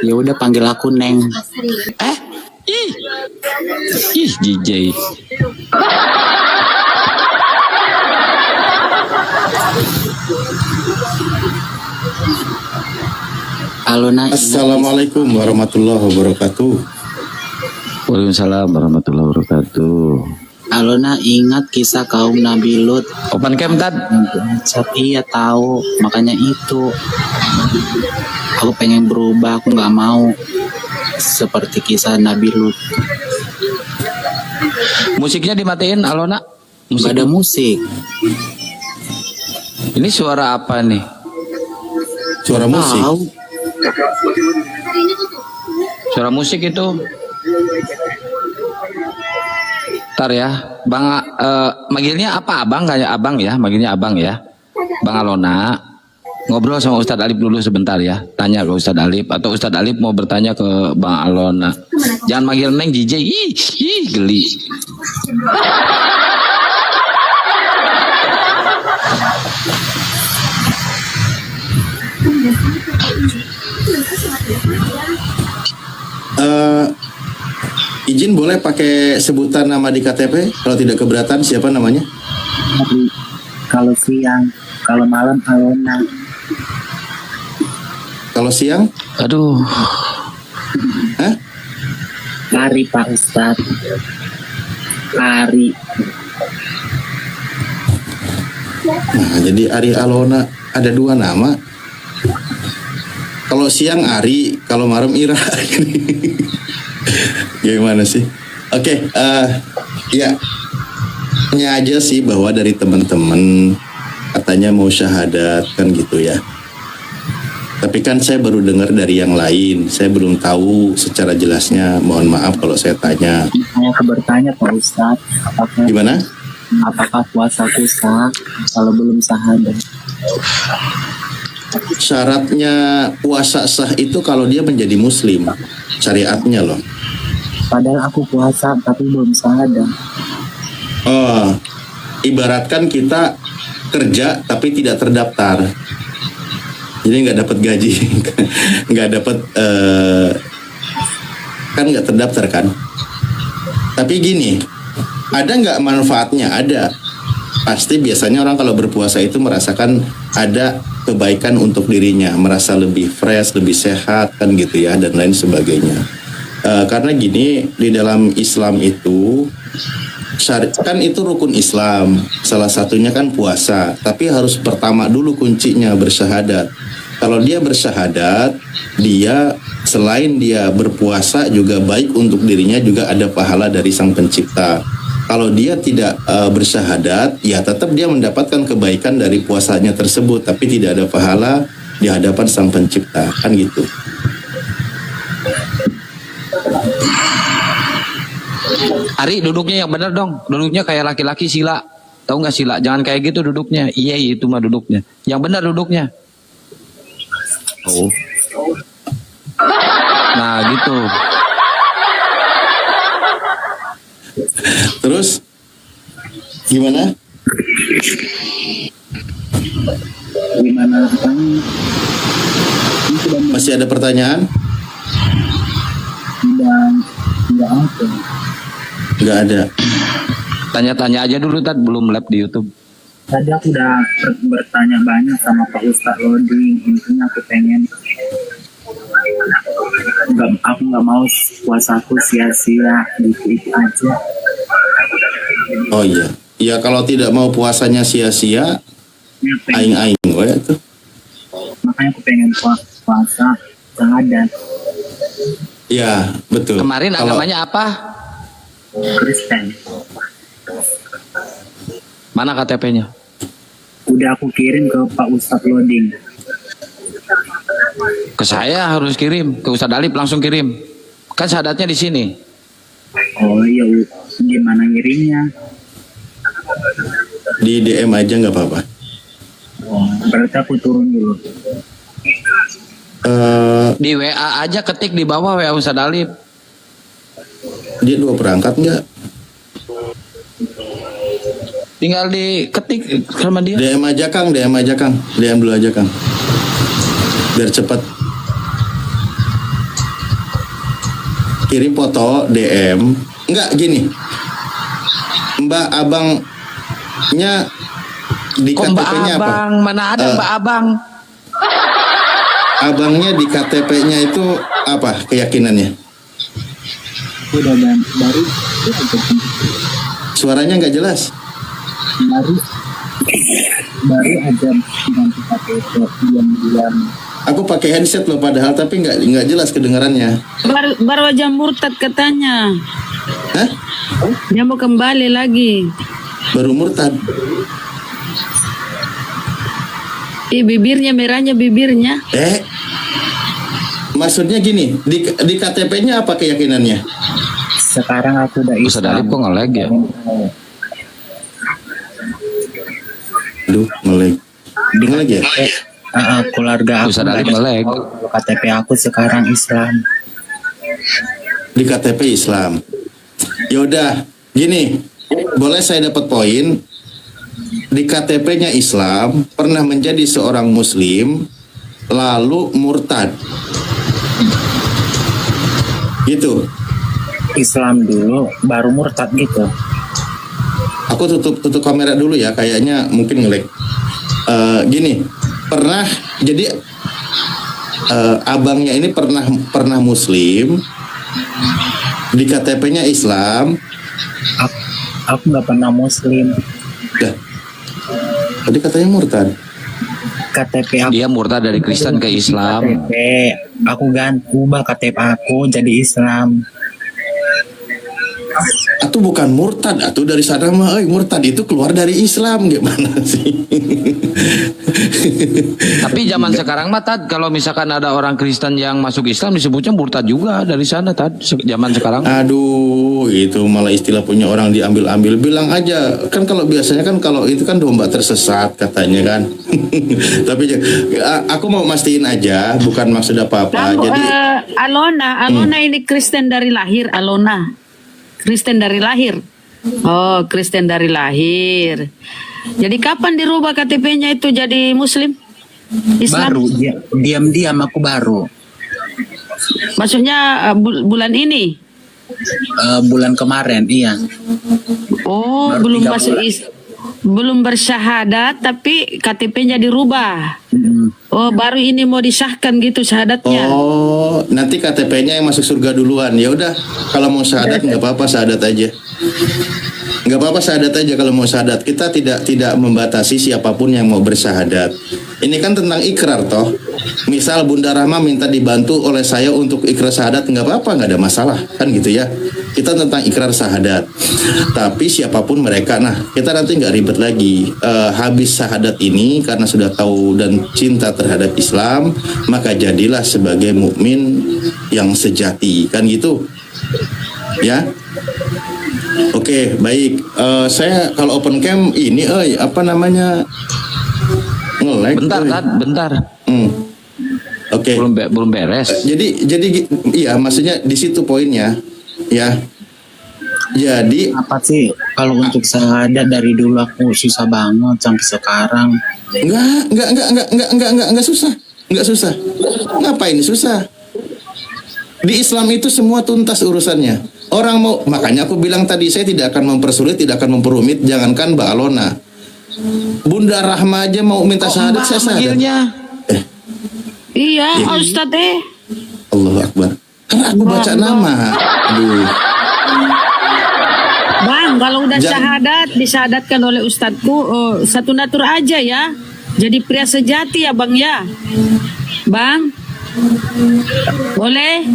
Ya udah panggil aku Neng. Ih, ih DJ. Alona. Assalamualaikum warahmatullahi wabarakatuh. Waalaikumsalam warahmatullahi wabarakatuh. Alona ingat kisah kaum Nabi Lut. Open cam Tad. Iya tahu, makanya itu. Aku pengen berubah, aku nggak mau seperti kisah Nabi Lut. Musiknya dimatiin Alona. Nggak ada musik. Ini suara apa nih? Suara musik. Tahu. Suara musik itu. Ntar ya, Bang, manggilnya apa abang? Kayak abang ya, manggilnya abang ya. Bang Alona, ngobrol sama Ustadz Alip dulu sebentar ya. Tanya ke Ustadz Alip, atau Ustadz Alip mau bertanya ke Bang Alona. Jangan manggil Neng DJ, ih geli. Izin boleh pakai sebutan nama di KTP? Kalau tidak keberatan, siapa namanya? Kalau siang, kalau malam Alona. Kalau siang? Aduh, Hah? Ari Pak Ustadz. Ari. Nah, jadi Ari Alona ada dua nama. Kalau siang Ari, kalau malam Ira. Gimana sih? Oke, ya hanya aja sih bahwa dari teman-teman katanya mau syahadat kan gitu ya. Tapi kan saya baru dengar dari yang lain, saya belum tahu secara jelasnya. Mohon maaf kalau saya tanya. Saya bertanya Pak Ustadz, Gimana? apakah puasaku sah kalau belum syahadat? Syaratnya puasa sah itu kalau dia menjadi muslim, syariatnya loh. Padahal aku puasa tapi belum syahadat. Oh, ibaratkan kita kerja tapi tidak terdaftar, jadi nggak dapat gaji, nggak dapat kan nggak terdaftar kan. Tapi gini, ada nggak manfaatnya? Ada. Pasti biasanya orang kalau berpuasa itu merasakan ada kebaikan untuk dirinya, merasa lebih fresh, lebih sehat kan gitu ya, dan lain sebagainya. Karena gini, di dalam Islam itu kan itu rukun Islam, salah satunya kan puasa, tapi harus pertama dulu kuncinya bersyahadat. Kalau dia bersyahadat, dia selain dia berpuasa juga baik untuk dirinya, juga ada pahala dari Sang Pencipta. Kalau dia tidak bersyahadat, ya tetap dia mendapatkan kebaikan dari puasanya tersebut, tapi tidak ada pahala di hadapan Sang Pencipta, kan gitu. Ari duduknya yang benar dong. Duduknya kayak laki-laki Sila. Tahu nggak Sila? Jangan kayak gitu duduknya. Iya itu mah duduknya. Yang benar duduknya. Oh. Nah gitu. Terus gimana? Gimana katanya? Masih ada pertanyaan? Tidak ada. Nggak ada. Tanya-tanya aja dulu Tad, belum live di YouTube. Tadi aku udah bertanya banyak sama Pak Ustadz Loding. Intinya aku pengen aku nggak mau puasaku sia-sia gitu itu aja. Oh iya. Ya kalau tidak mau puasanya sia-sia, aing-aing we tuh. Makanya aku pengen puasa syahadat. Ya, betul. Kemarin Kalau agamanya apa? Kristen. Mana KTP-nya? Udah aku kirim ke Pak Ustadz Loding. Ke saya harus kirim, ke Ustadz Alip langsung kirim. Kan syahadatnya di sini. Oh iya, gimana ngirimnya? di DM aja nggak apa-apa. Oh, berarti aku turun dulu. Di WA aja ketik di bawah WA Ustadz Alip. Dia 2 perangkat nggak? Tinggal diketik sama dia. DM aja Kang, DM aja Kang, DM dulu aja Kang, biar cepat. kirim foto DM. Enggak gini, Mbak abangnya di Kok Mbak KTP-nya apa? Abang? Mana ada Mbak Abang? Abangnya di KTP-nya itu apa keyakinannya? Udah baru Suaranya nggak jelas. baru aja ganti KTP diam-diam. Aku pakai headset loh padahal, tapi nggak jelas kedengarannya. Baru aja murtad katanya. Hah? Dia mau kembali lagi. Baru murtad. Bibirnya merahnya bibirnya. Maksudnya gini, di KTP-nya apa keyakinannya? Sekarang aku udah Ustaz Alif kok nge-lag ya? Aduh, ngelag. Ngelag ya? Keluarga aku Ustaz Alif nge-lag. KTP aku sekarang Islam. Di KTP Islam. Yaudah, gini, boleh saya dapat poin? Di KTP-nya Islam, pernah menjadi seorang Muslim, lalu murtad. Gitu. Islam dulu baru murtad gitu. Aku tutup kamera dulu ya, kayaknya mungkin ngelag. Gini, pernah jadi abangnya ini pernah Muslim, di KTP-nya Islam. Aku nggak pernah Muslim. Dah, tadi katanya murtad. KTP aku Dia murtad dari Kristen ke Islam. KTP aku ubah KTP aku jadi Islam. Atau bukan murtad, atau dari sana mah, murtad itu keluar dari Islam gimana sih? Tapi zaman sekarang mah Tad, kalau misalkan ada orang Kristen yang masuk Islam disebutnya murtad juga dari sana Tad, zaman sekarang. Aduh, itu malah istilah punya orang diambil-ambil. Bilang aja, kan kalau biasanya kan kalau itu kan domba tersesat katanya kan. Tapi aku mau mastiin aja, bukan maksud apa-apa. Kamu, Jadi Alona ini Kristen dari lahir. Alona Kristen dari lahir. Oh, Kristen dari lahir. Jadi kapan dirubah KTP-nya itu jadi Muslim? Islam? Baru diam-diam aku baru. Maksudnya bulan ini? Bulan kemarin, iya. Oh, Baru belum 3 masuk bulan. belum bersyahadat tapi KTP-nya dirubah. Oh, baru ini mau disahkan gitu syahadatnya. oh, nanti KTP-nya yang masuk surga duluan. Ya udah, kalau mau syahadat nggak apa-apa, syahadat aja. Nggak apa-apa, syahadat aja kalau mau syahadat. Kita tidak membatasi siapapun yang mau bersyahadat. Ini kan tentang ikrar toh. Misal Bunda Rahma minta dibantu oleh saya untuk ikrar syahadat, nggak apa-apa, nggak ada masalah kan gitu ya. Kita tentang ikrar syahadat. Tapi siapapun mereka, nah kita nanti nggak ribet lagi. Habis syahadat ini karena sudah tahu dan cinta terhadap Islam, maka jadilah sebagai mukmin yang sejati kan gitu. Ya. Oke, baik. Saya kalau open cam ini, apa namanya, nge-lag. Bentar Tad, bentar. Oke. Belum beres. Jadi iya, maksudnya di situ poinnya, ya. Jadi Apa sih kalau untuk syahadat dari dulu aku susah banget sampai sekarang. enggak susah. Enggak susah. Ngapain susah? Di Islam itu semua tuntas urusannya. Orang mau, makanya aku bilang tadi saya tidak akan mempersulit, tidak akan memperumit, jangankan Mbak Alona. Bunda Rahma aja mau minta syahadat, saya syahadat. Manggilnya. Iya, Ustadz Allahu Akbar. Karena aku baca nama. Aduh. Bang, kalau udah Jangan- syahadat, disyahadatkan oleh Ustadzku, satu natur aja ya. Jadi pria sejati ya Bang ya. Bang, boleh?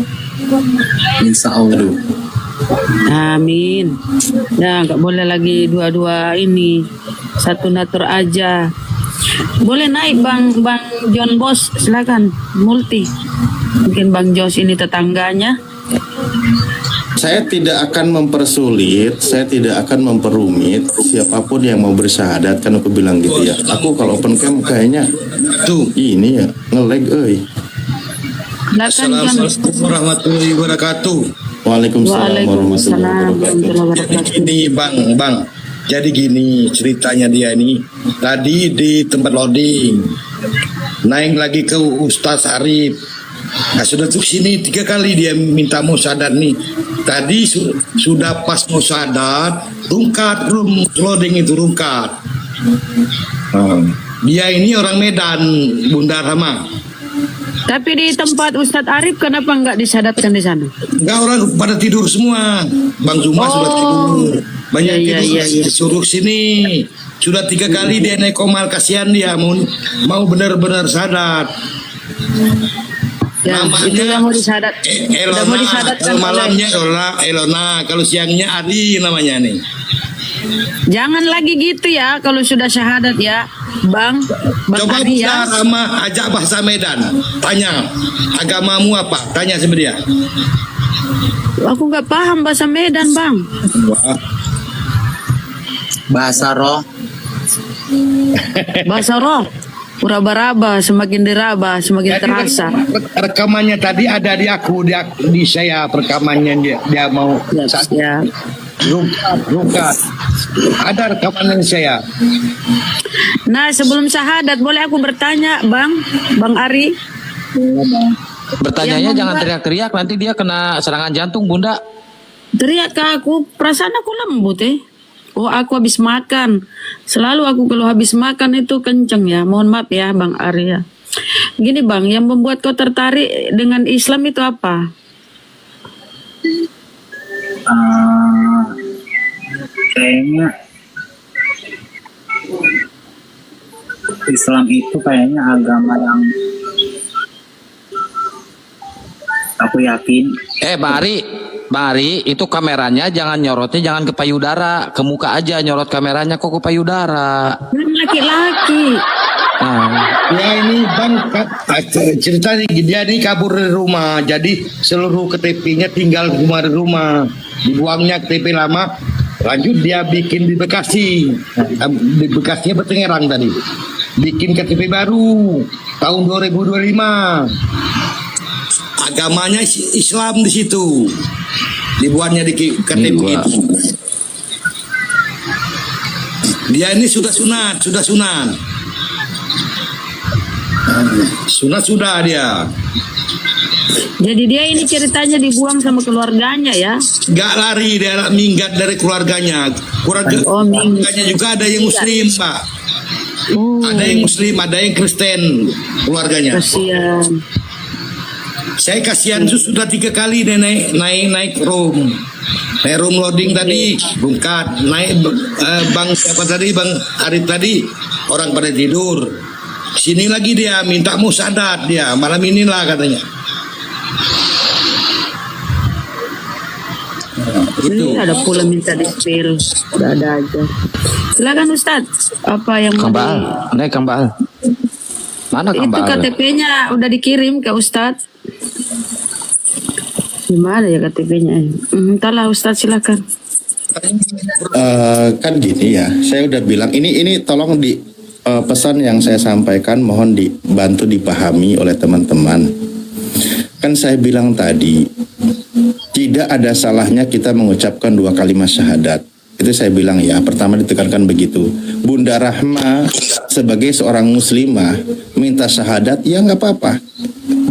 Insya Allah. Amin. Ya, nggak boleh lagi dua-dua ini. Satu natur aja. Boleh naik Bang John Bos, silakan. Multi. Mungkin Bang Jos ini tetangganya. Saya tidak akan mempersulit, saya tidak akan memperumit siapapun yang mau bersyahadat, kan aku bilang gitu ya. Aku kalau open cam kayaknya tuh ini ya nge-lag euy. Silakan John. Assalamualaikum warahmatullahi wabarakatuh. Waalaikumsalam warahmatullahi Waalaikumsalam wabarakatuh. warahmatullahi wabarakatuh. Ini bang, jadi gini ceritanya dia ini. Tadi di tempat loading, naik lagi ke Ustaz Arif. Nah sudah tuh sini 3 kali dia minta mau sadar nih. Tadi sudah pas mau sadar, rungkat, loading itu rungkat. Dia ini orang Medan, Bunda Rama. Tapi di tempat Ustadz Arif kenapa nggak disadatkan di sana? Enggak, orang pada tidur semua. Bang Zuma sudah tidur. Banyak Iya, tidur. iya, iya. Suruh sini. Sudah 3 kali dia naik komal, kasihan dia mau benar-benar sadar. Ya, Namanya itu yang mau disadat. Udah mau Elona. disadatkan. Kalau malamnya Elona, kalau siangnya Ari namanya nih. Jangan lagi gitu ya kalau sudah syahadat ya, Bang Coba Ari ya. Bunda Rama ajak bahasa Medan. Tanya, agamamu apa? Tanya sama dia. Aku nggak paham bahasa Medan, Bang. Wah, Bahasa roh. Bahasa roh. Uraba-raba, semakin diraba, semakin jadi terasa. rekamannya tadi ada di aku, di saya rekamannya dia mau Ya. rungkat. Ada rekamannya saya. Nah, sebelum syahadat boleh aku bertanya, Bang Ari? Bertanyanya Yang jangan membuat- teriak-teriak, nanti dia kena serangan jantung, Bunda. Teriak ke aku, perasaan aku lembut Oh, aku habis makan. Selalu aku kalau habis makan itu kenceng ya. Mohon maaf ya, Bang Ari ya. Gini Bang, yang membuat kau tertarik dengan Islam itu apa? Kayaknya Islam itu kayaknya agama yang aku yakin. Bang Ari, itu kameranya jangan nyorotnya jangan ke payudara, ke muka aja nyorot kameranya kok ke payudara. Kan laki-laki. Nah, Ya ini Bang, cerita dia ini kabur dari rumah, jadi seluruh KTP-nya tinggal di rumah. Dibuangnya KTP lama, lanjut dia bikin di Bekasi. Di Bekasinya Betengerang tadi. Bikin KTP baru tahun 2025. Agamanya Islam di situ. Dibuatnya di KTP Gua. itu. Dia ini sudah sunat. Sunat sudah dia. Jadi dia ini ceritanya dibuang sama keluarganya ya. Gak lari, dia minggat dari keluarganya. Oh, minggat. Keluarganya juga ada yang Muslim, Pak. Oh, Ada yang Muslim, ada yang Kristen keluarganya. kasihan. Saya kasihan sudah 3 kali dia naik room. Naik room loading tadi, bungkat. Naik Bang siapa tadi, Bang Arif tadi, orang pada tidur. Sini lagi dia minta mau sadat dia, malam inilah katanya. Itu. Ini ada pula minta di-spill. Udah ada aja. Silakan Ustadz. Apa yang Kang mau Baal, naik Kang Baal. Mana Kang Itu Baal? KTP-nya udah dikirim ke Ustadz. Gimana ya KTP-nya? Entahlah Ustadz, silakan. Kan gini ya, saya udah bilang ini tolong di pesan yang saya sampaikan mohon dibantu dipahami oleh teman-teman. Kan saya bilang tadi tidak ada salahnya kita mengucapkan 2 kalimat syahadat. Itu saya bilang ya, pertama ditekankan begitu. Bunda Rahma sebagai seorang muslimah minta syahadat ya nggak apa-apa.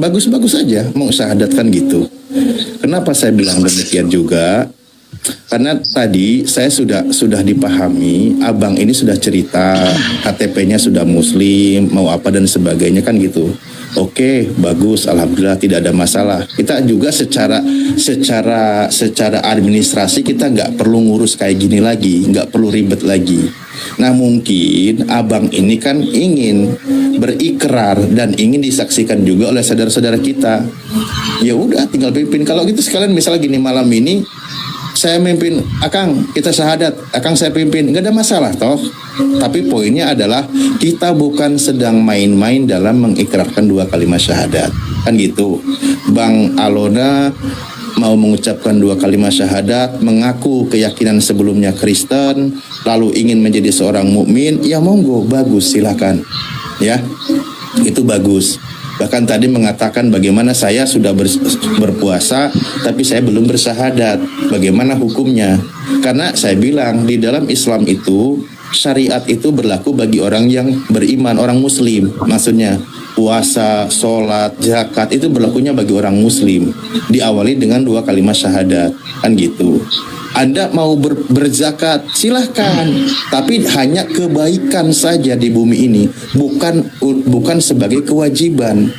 Bagus-bagus aja mau syahadat kan gitu. Kenapa saya bilang demikian juga? Karena tadi saya sudah dipahami, abang ini sudah cerita KTP-nya sudah muslim, mau apa dan sebagainya kan gitu. Oke, bagus, alhamdulillah tidak ada masalah. Kita juga secara administrasi kita nggak perlu ngurus kayak gini lagi, nggak perlu ribet lagi. Nah mungkin abang ini kan ingin berikrar dan ingin disaksikan juga oleh saudara-saudara kita. Ya udah, tinggal pimpin. Kalau gitu sekalian misalnya gini malam ini. Saya mimpin, Akang, kita syahadat, Akang saya pimpin, nggak ada masalah toh. Tapi poinnya adalah kita bukan sedang main-main dalam mengikrarkan 2 kalimat syahadat, kan gitu. Bang Alona mau mengucapkan 2 kalimat syahadat, mengaku keyakinan sebelumnya Kristen, lalu ingin menjadi seorang mukmin, ya monggo, bagus, silakan, ya, itu bagus. Bahkan tadi mengatakan bagaimana saya sudah berpuasa tapi saya belum bersyahadat. Bagaimana hukumnya? Karena saya bilang di dalam Islam itu syariat itu berlaku bagi orang yang beriman, orang muslim. Maksudnya puasa, sholat, zakat itu berlakunya bagi orang muslim. Diawali dengan 2 kalimat syahadat, kan gitu. Anda mau berzakat, silahkan. Tapi hanya kebaikan saja di bumi ini, bukan sebagai kewajiban.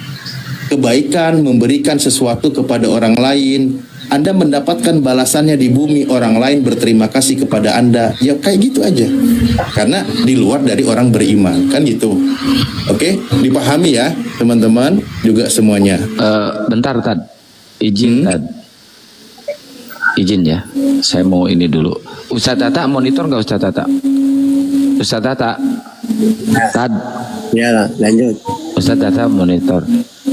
Kebaikan, memberikan sesuatu kepada orang lain, Anda mendapatkan balasannya di bumi, orang lain berterima kasih kepada Anda. Ya kayak gitu aja. Karena di luar dari orang beriman, kan gitu. Oke, dipahami ya teman-teman juga semuanya. Bentar Tad, izin Tad. Izin ya, saya mau ini dulu. Ustadz Tata monitor nggak Ustadz Tata? Ustadz Tata, Tad. Ya, lanjut. Ustadz Tata monitor.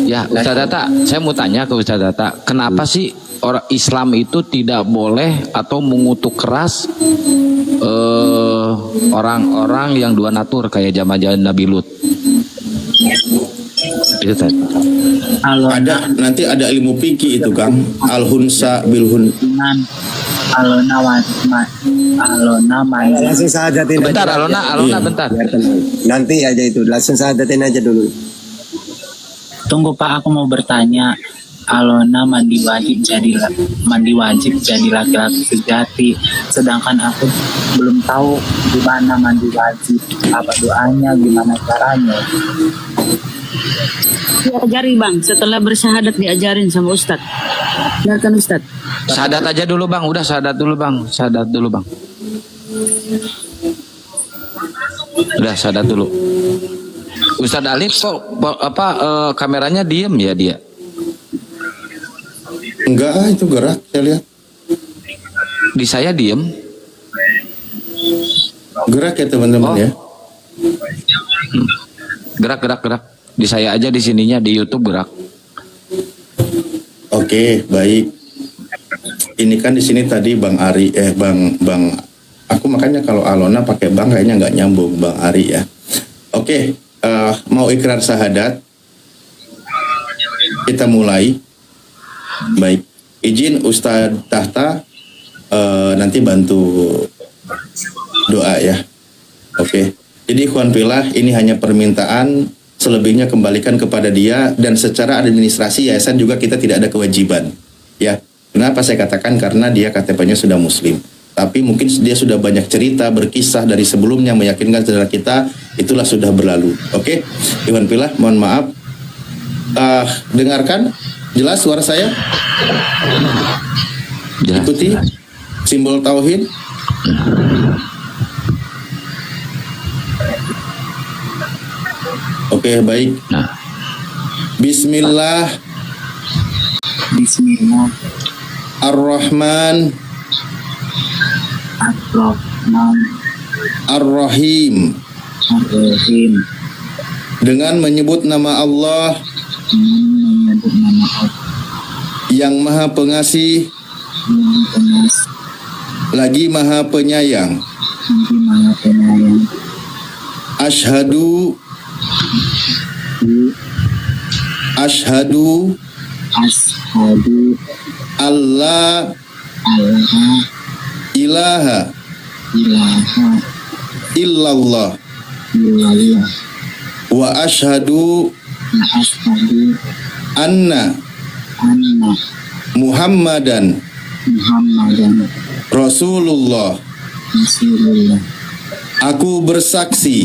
Ya, Ustadz Tata, saya mau tanya ke Ustadz Tata, kenapa sih orang Islam itu tidak boleh atau mengutuk keras orang-orang yang dua natur kayak zaman-zaman Nabi Lut? Itu tadi. Nanti ada ilmu fikih itu Kang. Al-hunsa bilhun. Langsung sahajatin Bentar aja. Alona bentar. Biar tenang. Nanti aja itu, langsung sahajatin aja dulu. Tunggu Pak, aku mau bertanya. Alona mandi wajib jadi laki-laki sejati, sedangkan aku belum tahu gimana mandi wajib, apa doanya, gimana caranya. Diajari bang, setelah bersyahadat diajarin sama Ustadz. Biarkan Ustadz. Syahadat aja dulu Bang, udah syahadat dulu Bang. Udah syahadat dulu. Ustadz Alif kok kameranya diem ya dia? Enggak, itu gerak saya lihat. Di saya diem. Gerak ya teman-teman ya. Gerak. Di saya aja di sininya di YouTube gerak. Oke, baik. Ini kan di sini tadi Bang Ari, Bang. Aku makanya kalau Alona pakai Bang kayaknya nggak nyambung Bang Ari ya. Oke, mau ikrar syahadat. Kita mulai. Baik, izin Ustadz Tahta nanti bantu doa ya. Oke, jadi ikhwan fillah, ini hanya permintaan, selebihnya kembalikan kepada dia, dan secara administrasi yayasan juga kita tidak ada kewajiban ya. Kenapa saya katakan? Karena dia KTP-nya sudah muslim, tapi mungkin dia sudah banyak cerita, berkisah dari sebelumnya meyakinkan saudara kita, itulah sudah berlalu. Oke, ikhwan fillah, mohon maaf. Dengarkan jelas suara saya? Jelas. Ikuti simbol tauhid. Oke, baik. Nah. Bismillah. Ar-Rahman. Ar-Rahim. Dengan menyebut nama Allah yang Maha Pengasih lagi Maha Penyayang. Asyhadu Allah ilaha illallah wa asyhadu anna Muhammadan Rasulullah. Aku bersaksi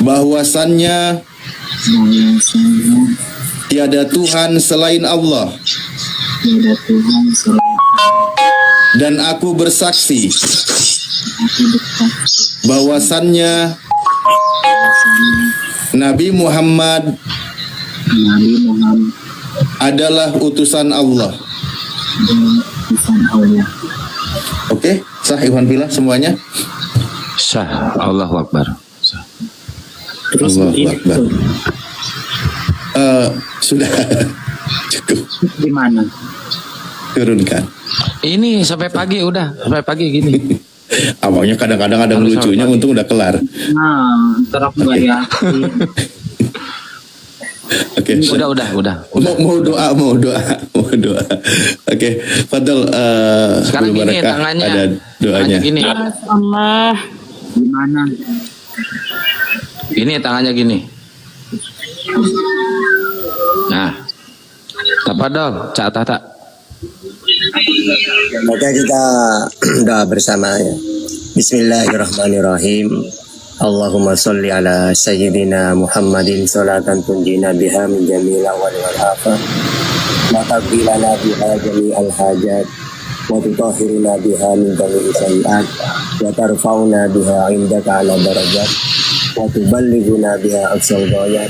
bahwasannya tiada Tuhan selain Allah, dan aku bersaksi bahwasannya Nabi Muhammad adalah utusan Allah. Oke, sah ikhwan fillah semuanya? Sah, Allahu Akbar. Sah. Allahu Akbar. Sudah cukup. Gimana? Turunkan. Ini sampai pagi gini. Awalnya kadang-kadang ada yang lucunya, untung udah kelar. Nah, ntar aku nggak yakin. Oke. Udah. Mau doa. Oke, Fadl. Sekarang Bu gini Barakah, tangannya. ada doanya. Tangannya gini. Allah. Gimana? Ini tangannya gini. Nah, tapadol, cak tak. Maka kita doa bersama ya. Bismillahirrahmanirrahim. Allahumma salli ala sayyidina Muhammadin salatan tunjina biha min jami'il awal wal afat wa taqbilana biha jami'al hajat wa tutahhiruna biha min jami'i sayi'at wa tarfa'una biha indaka ala darajat wa tuballighuna biha aqsal ghayat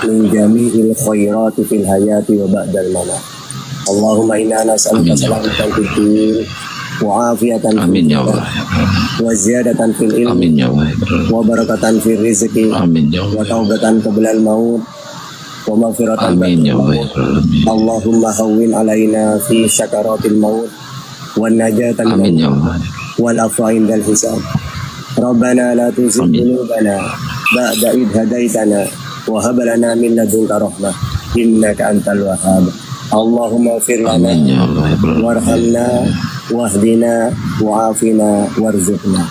min jami'il khairati fil hayati wa ba'dal mamat. Allahumma inna nas'aluka salamatan fid din wa afiyatan Amin ya Allah. wa ziyadatan fil ilmi Amin ya Allah. wa barakatan fil rizqi Amin ya wa Allah. taubatan qablal maut wa maghfiratan Amin ya Allah. Allahumma hawwin alaina fi syakaratil maut wan najatan Amin ya Allah. wal afwa indal hisab. Rabbana la tuzigh Amin. qulubana ba'da idh hadaitana wa hab lana min ladunka rahmah innaka antal wahhab. Allahumma ighfir lana Amin ya Allah. warhamna wahdina wa'afina warzuqna.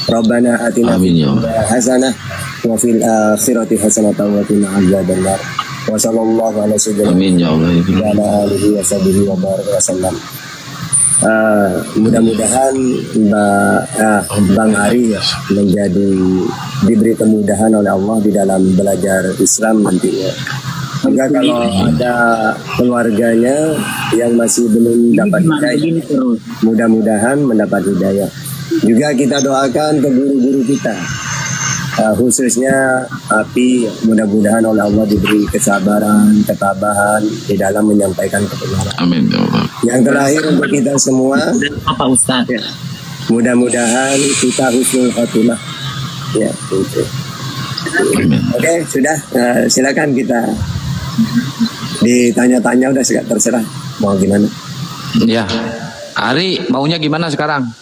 Rabbana atina Amin ya Allah. hasanah wa fil akhirati hasanatan wa qina adzabannar. Wa sallallahu ala sayyidina Amin ya Allah. wa ala alihi wa sahbihi wa baraka wa sallam. Mudah-mudahan Bang Ari diberi kemudahan oleh Allah di dalam belajar Islam nantinya. Maka kalau ada keluarganya yang masih belum dapat hidayah, mudah-mudahan mendapat hidayah. Juga kita doakan ke guru-guru kita, khususnya Api, mudah-mudahan oleh Allah diberi kesabaran, ketabahan di dalam menyampaikan kebenaran. Amin ya Allah. Yang terakhir untuk kita semua, Apa Ustaz? ya, mudah-mudahan kita husnul khotimah. Ya, itu. Amin. Oke, sudah. Silakan kita ditanya-tanya, udah terserah mau gimana. Ya, Ari maunya gimana sekarang?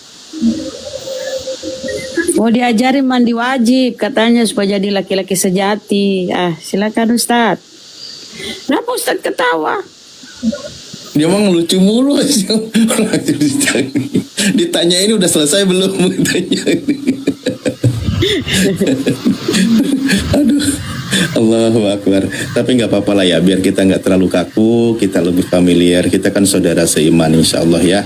Mau diajari mandi wajib katanya supaya jadi laki-laki sejati. Silakan Ustaz. Kenapa Ustaz ketawa? Dia emang lucu mulu sih. Ditanya ini udah selesai belum? Ditanya ini. Aduh, Allahu Akbar. Tapi nggak apa-apa lah ya, biar kita nggak terlalu kaku, kita lebih familiar. Kita kan saudara seiman, insya Allah ya.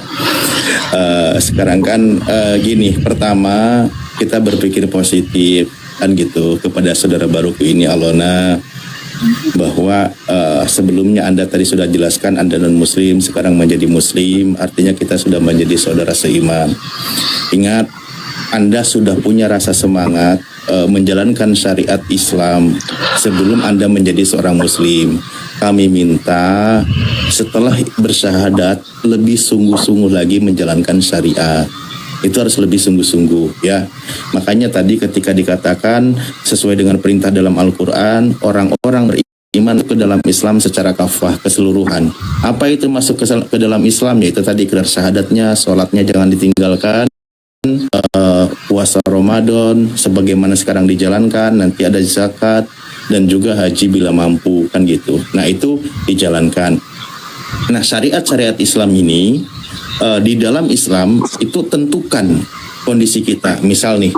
Sekarang kan gini, pertama kita berpikir positif kan gitu kepada saudara baruku ini Alona, bahwa sebelumnya Anda tadi sudah jelaskan Anda non muslim, sekarang menjadi muslim, artinya kita sudah menjadi saudara seiman. Ingat, Anda sudah punya rasa semangat menjalankan syariat Islam sebelum Anda menjadi seorang muslim. Kami minta setelah bersyahadat lebih sungguh-sungguh lagi menjalankan syariat. Itu harus lebih sungguh-sungguh ya. Makanya tadi ketika dikatakan sesuai dengan perintah dalam Al-Quran, orang-orang beriman ke dalam Islam secara kafah, keseluruhan. Apa itu masuk ke dalam Islam? Yaitu tadi ikrar syahadatnya, sholatnya jangan ditinggalkan, puasa Ramadan sebagaimana sekarang dijalankan, nanti ada zakat dan juga haji bila mampu kan gitu. Nah itu dijalankan. Nah syariat-syariat Islam ini di dalam Islam itu tentukan kondisi kita. Misal nih,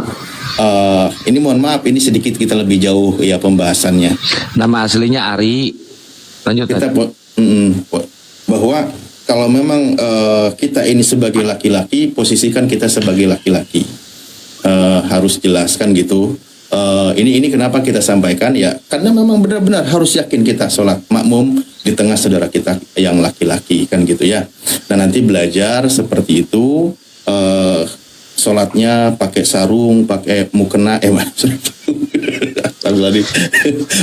ini mohon maaf ini sedikit kita lebih jauh ya pembahasannya. Nama aslinya Ari. Lanjut. Kita bahwa kalau memang kita ini sebagai laki-laki, posisikan kita sebagai laki-laki, harus jelaskan gitu. Ini kenapa kita sampaikan ya? Karena memang benar-benar harus yakin kita sholat makmum di tengah saudara kita yang laki-laki kan gitu ya. Dan nanti belajar seperti itu, sholatnya pakai sarung, pakai mukena,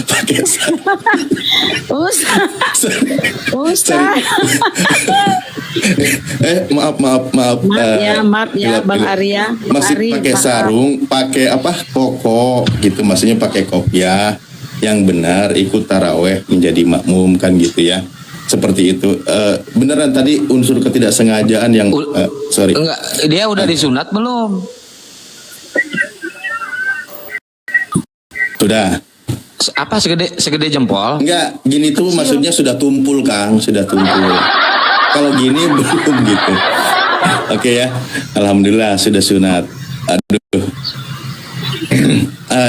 pakai sarung. Ustaz. Maaf Maaf ya Bang Arya. masih Ari, pakai Pak. sarung, pakai apa koko gitu, maksudnya pakai kopiah yang benar, ikut taraweh menjadi makmum kan gitu ya, seperti itu. Beneran tadi unsur ketidaksengajaan yang sorry Enggak, dia udah disunat belum? sudah Apa segede jempol? enggak gini tuh maksudnya sudah tumpul Kang, sudah tumpul. Kalau gini belum gitu. Oke ya, alhamdulillah sudah sunat. Aduh,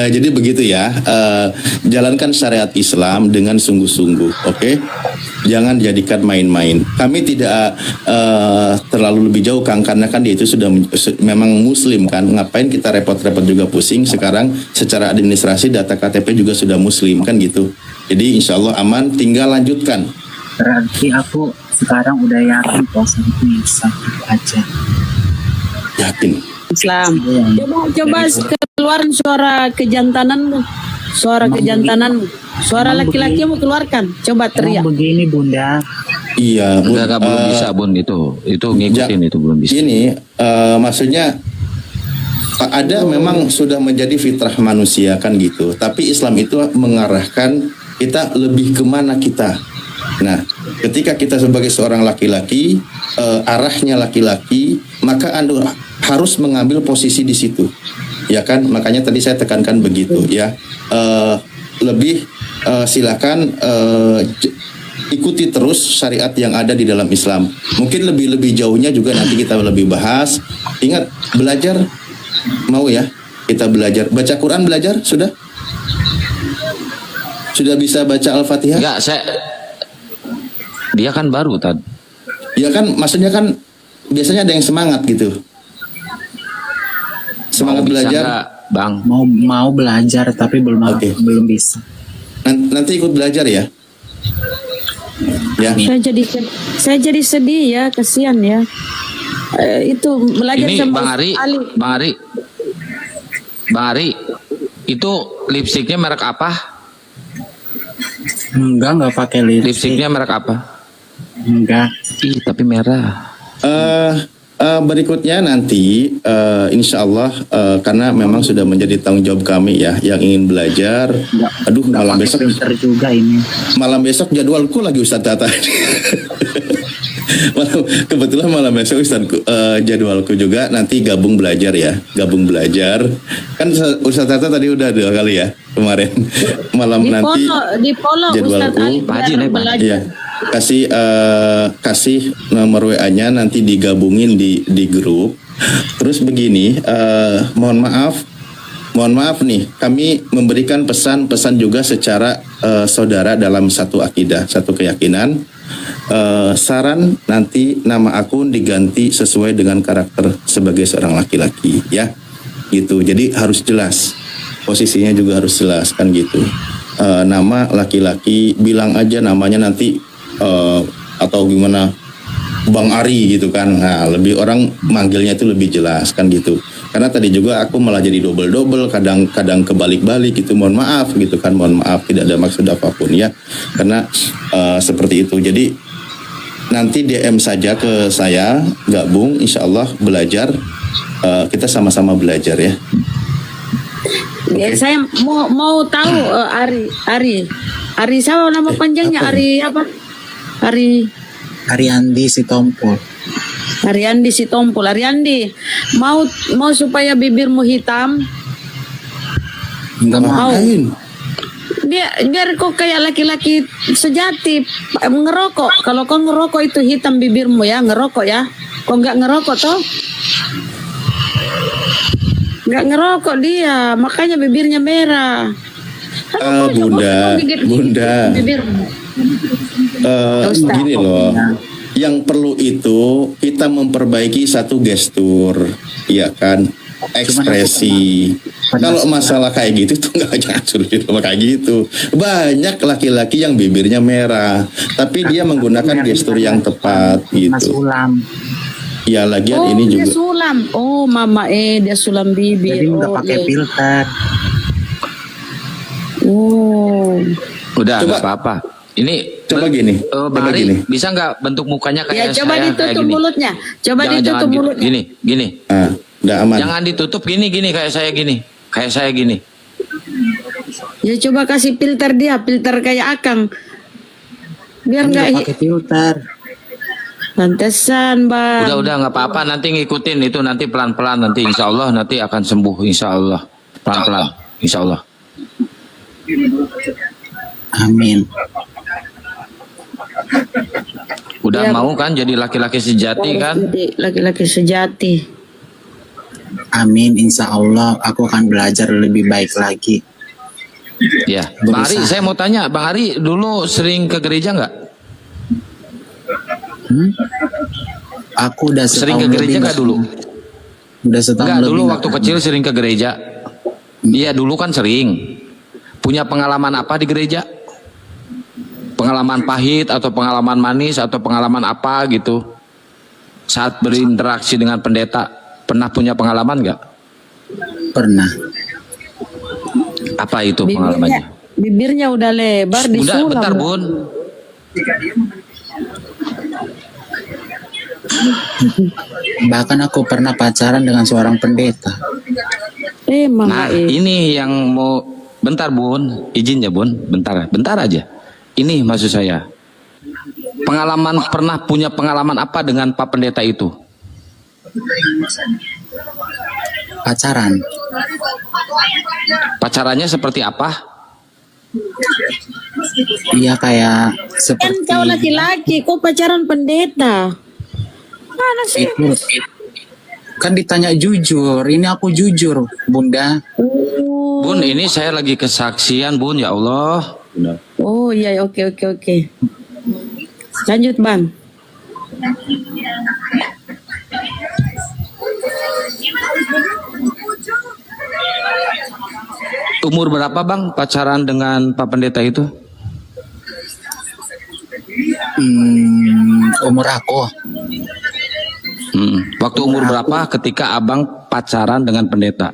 Jadi begitu ya, jalankan syariat Islam dengan sungguh-sungguh, oke? Jangan jadikan main-main. Kami tidak terlalu lebih jauh, Kang, karena kan dia itu sudah memang Muslim kan. Ngapain kita repot-repot juga pusing? Sekarang secara administrasi data KTP juga sudah Muslim kan gitu. Jadi insya Allah aman, tinggal lanjutkan. Berarti aku sekarang udah yakin puasa itu bisa aja. Yakin. Islam. Coba keluarin suara kejantananmu. Suara kejantananmu. Suara laki-laki mau keluarkan. Coba teriak. Begini Bunda. Iya, Bun. Enggak, belum bisa Bun itu ngikutin itu belum bisa. Ini maksudnya ada memang sudah menjadi fitrah manusia kan gitu. Tapi Islam itu mengarahkan kita lebih kemana kita. Nah, ketika kita sebagai seorang laki-laki, arahnya laki-laki, maka Anda harus mengambil posisi di situ, ya kan? Makanya tadi saya tekankan begitu, ya. Lebih silakan ikuti terus syariat yang ada di dalam Islam. Mungkin lebih jauhnya juga nanti kita lebih bahas. Ingat, belajar mau ya? Kita belajar baca Quran, belajar sudah? Sudah bisa baca Al-Fatihah? Enggak, dia kan baru tadi. Ya kan, maksudnya kan biasanya ada yang semangat gitu. Semangat Mau bisa belajar. nggak, Bang? Mau belajar tapi Oke. belum bisa. Nanti ikut belajar ya. Ya. Saya jadi sedih ya, kasihan ya. Itu belajar Ini sama Bang Ari, Ali. Bang Ari, itu lipstiknya merek apa? Enggak pakai lipstick. Lipstiknya merek apa? Enggak. Ih, tapi merah. Berikutnya nanti insya Allah karena memang sudah menjadi tanggung jawab kami ya yang ingin belajar. Aduh, malam Pakai besok filter juga ini. jadwalku lagi Ustadz Tata. Kebetulan malam besok Ustadz jadwalku juga nanti gabung belajar ya, kan Ustadz Tata tadi udah 2 kali ya kemarin malam nanti Di polo jadwalku. Ustadz Ali Pak Haji, naik, Pak. belajar. Iya, kasih nomor WA-nya nanti digabungin di grup. Terus begini, mohon maaf nih, kami memberikan pesan-pesan juga secara saudara dalam satu akidah, satu keyakinan. Saran nanti nama akun diganti sesuai dengan karakter sebagai seorang laki-laki ya, gitu. Jadi harus jelas, posisinya juga harus jelas kan gitu. Nama laki-laki, bilang aja namanya nanti atau gimana, Bang Ari gitu kan. Nah, lebih orang manggilnya itu lebih jelas kan gitu. Karena tadi juga aku malah jadi double, kadang kebalik-balik gitu. Mohon maaf gitu kan, mohon maaf, tidak ada maksud apapun ya. Karena seperti itu. Jadi nanti DM saja ke saya, gabung, insya Allah belajar. Kita sama-sama belajar ya. Ya, saya mau tahu Ari siapa nama panjangnya? apa Ari apa? Ariandi Sitompul. Ariandi Sitompul. Ariandi, mau supaya bibirmu hitam? Enggak mau. Ngapain? Biar kau kayak laki-laki sejati, ngerokok. Kalau kau ngerokok itu hitam bibirmu ya, ngerokok ya. Kau nggak ngerokok toh? Nggak ngerokok dia, makanya bibirnya merah. Bunda, Bibirmu. gini loh. Yang perlu itu kita memperbaiki satu gestur, ya kan, ekspresi. Kalau masalah kayak gitu tuh nggak jangan suruh kayak gitu. Banyak laki-laki yang bibirnya merah, tapi dia menggunakan gestur yang tepat Mas gitu. Ulam. Ya lagian ini dia juga. sulam. Oh mama dia sulam bibir. Jadi enggak pakai iya. filter. Oh. Udah, Coba- nggak apa-apa. Ini Coba gini, Bang coba Ari, gini. bisa nggak bentuk mukanya Ya kayak coba saya kayak ditutup gini? mulutnya. Coba ditutup Jangan mulutnya. gini. Udah aman. Jangan ditutup gini kayak saya gini. Kayak saya gini. Ya coba kasih filter dia, filter kayak Akang. Biar Enggak nggak pakai filter. pantesan bang. Udah nggak apa-apa, nanti ngikutin itu, nanti pelan-pelan, nanti insya Allah nanti akan sembuh, insya Allah pelan-pelan, insya Allah. Amin. Udah Ya, mau kan jadi laki-laki sejati kan? Jadi laki-laki sejati. Amin, insya Allah aku akan belajar lebih baik lagi. Ya, Bang Ari, Berusaha. saya mau tanya, Bang Ari dulu sering ke gereja nggak? Aku udah Sering ke setahun gereja lebih nggak dulu? Udah setahun Enggak, lebih dulu nggak waktu kan. kecil sering ke gereja. Iya, dulu kan sering. Punya pengalaman apa di gereja? Pengalaman pahit atau pengalaman manis atau pengalaman apa gitu? Saat berinteraksi dengan pendeta, pernah punya pengalaman nggak? Pernah. Apa itu Bibirnya, pengalamannya? bibirnya udah lebar Bunda, disulam. bentar Bun. Bahkan aku pernah pacaran dengan seorang pendeta. Emang Nah, ini yang mau, bentar Bun, izin ya Bun, bentar aja. Ini maksud saya. Pengalaman, pernah punya pengalaman apa dengan Pak Pendeta itu? Pacaran. Pacarannya seperti apa? Iya kayak kan seperti kau laki-laki, kau pacaran pendeta. Mana sih? itu. Kan ditanya jujur, ini aku jujur, Bunda. Bun, ini saya lagi kesaksian Bun, ya Allah. Oh iya, oke. Lanjut Bang. Umur berapa Bang pacaran dengan Pak Pendeta itu? Umur aku Waktu umur berapa ketika Abang pacaran dengan pendeta?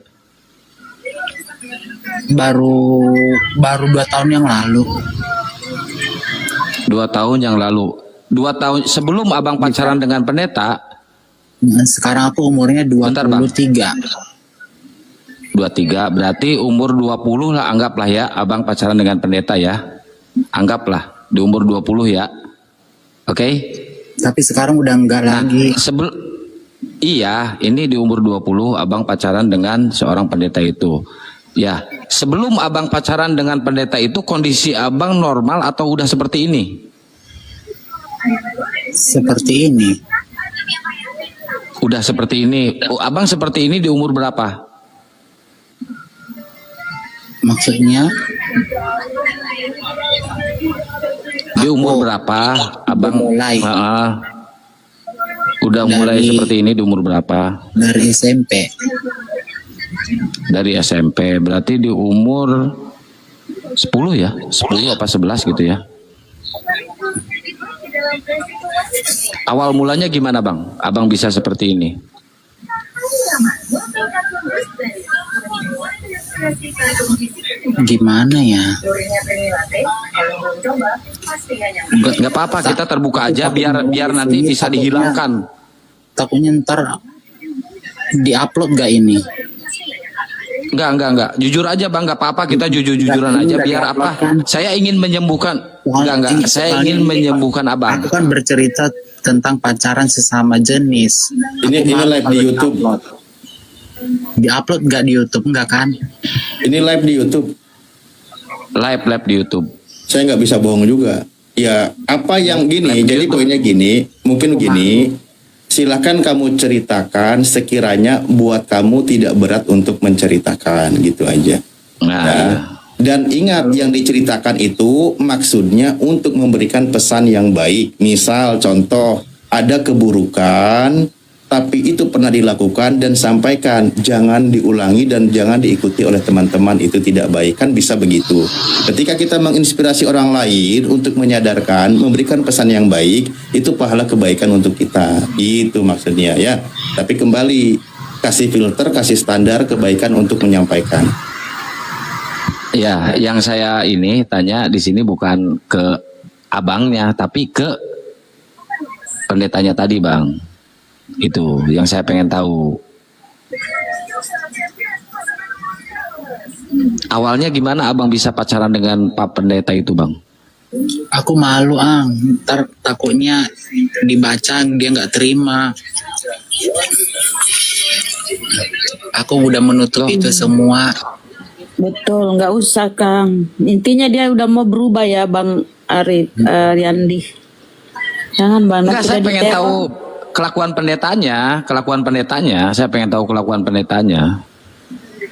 baru 2 tahun yang lalu. 2 tahun yang lalu. 2 tahun sebelum Abang pacaran dengan pendeta, Sekarang aku umurnya Bentar, Bang. 23. 23 berarti umur 20 lah, anggaplah ya Abang pacaran dengan pendeta ya. Anggaplah di umur 20 ya. Oke? Tapi sekarang udah enggak lagi. Iya, ini di umur 20 Abang pacaran dengan seorang pendeta itu. Ya, sebelum Abang pacaran dengan pendeta itu kondisi Abang normal atau udah seperti ini? Seperti ini. Udah seperti ini. Oh, Abang seperti ini di umur berapa? Maksudnya Di umur berapa Abang mulai. Udah mulai seperti ini di umur berapa? dari SMP. Dari SMP. Berarti di umur 10 ya? 10 apa 11 gitu ya? Awal mulanya gimana Bang? Abang bisa seperti ini? Gimana ya? Nggak apa-apa, kita terbuka aja biar nanti bisa dihilangkan. Takutnya ntar diupload gak ini? Enggak. Jujur aja Bang, nggak apa-apa, kita jujur-jujuran aja biar apa? Saya ingin menyembuhkan. Enggak. Saya ingin menyembuhkan Abang. Aku kan bercerita tentang pacaran sesama jenis. Ini Aku malu live kalau di YouTube. Di-upload nggak di YouTube, enggak kan? Ini live di YouTube. Live di YouTube. Saya nggak bisa bohong juga. Ya, apa yang gini, jadi poinnya gini, mungkin gini, silahkan kamu ceritakan sekiranya buat kamu tidak berat untuk menceritakan, gitu aja. Nah, Ya. iya. Dan ingat yang diceritakan itu maksudnya untuk memberikan pesan yang baik. Misal contoh, ada keburukan, tapi itu pernah dilakukan dan sampaikan, jangan diulangi dan jangan diikuti oleh teman-teman, itu tidak baik, kan bisa begitu. Ketika kita menginspirasi orang lain untuk menyadarkan, memberikan pesan yang baik, itu pahala kebaikan untuk kita, itu maksudnya ya. Tapi kembali, kasih filter, kasih standar kebaikan untuk menyampaikan. Ya, yang saya ini tanya di sini bukan ke abangnya, tapi ke pendetanya tadi, Bang. Itu yang saya pengen tahu. Awalnya gimana abang bisa pacaran dengan Pak Pendeta itu, Bang? Aku malu, ntar takutnya dibaca dia nggak terima. Aku udah menutup itu semua. Betul, nggak usah Kang. Intinya dia udah mau berubah ya Bang Riyandi. Jangan Bang. Enggak, nanti saya udah pengen diteror. tahu. kelakuan pendetanya, saya pengen tahu kelakuan pendetanya.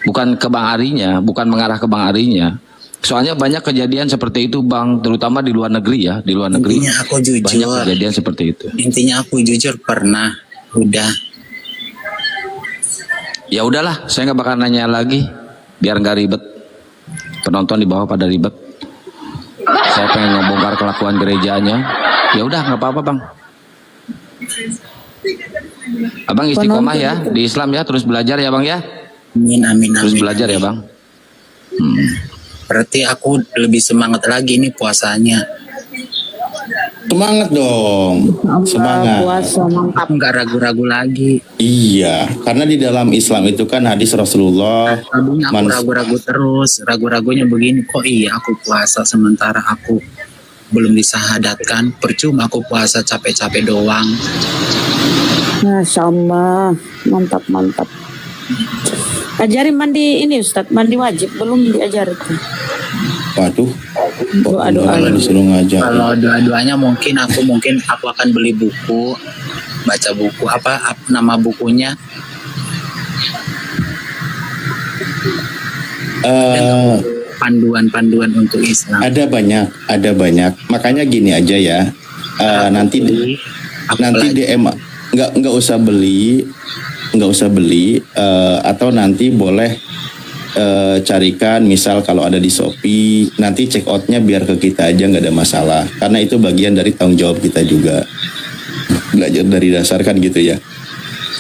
Bukan ke Bang Arinya, bukan mengarah ke Bang Arinya. Soalnya banyak kejadian seperti itu Bang, terutama di luar negeri ya, di luar negeri. Intinya aku jujur. Banyak kejadian seperti itu. Intinya aku jujur pernah. Udah. Ya udahlah, saya nggak bakal nanya lagi, biar nggak ribet. Penonton di bawah pada ribet. Saya pengen ngebongkar kelakuan gerejanya. Ya udah, nggak apa-apa Bang. Abang istiqomah ya di Islam ya, terus belajar ya Bang ya. Amin, amin, Terus amin. belajar ya Bang. Berarti aku lebih semangat lagi nih puasanya. Semangat dong, semangat. Puasa mantap. Aku nggak ragu-ragu lagi. Iya, karena di dalam Islam itu kan hadis Rasulullah. Tadinya aku ragu-ragu terus. Ragu-ragunya begini, kok iya aku puasa sementara aku belum disahadatkan. Percuma aku puasa capek-capek doang. Masya Allah, mantap. Ajarin mandi ini Ustadz, mandi wajib belum diajarin. Waduh, Doa-doa. disuruh ngajar. Kalau dua-duanya mungkin aku akan beli buku, baca buku apa nama bukunya. Panduan-panduan untuk Islam. Ada banyak. Makanya gini aja ya. Nanti DM nggak usah beli, atau nanti boleh carikan misal kalau ada di Shopee, nanti check outnya biar ke kita aja, nggak ada masalah. Karena itu bagian dari tanggung jawab kita juga. Belajar dari dasar kan gitu ya.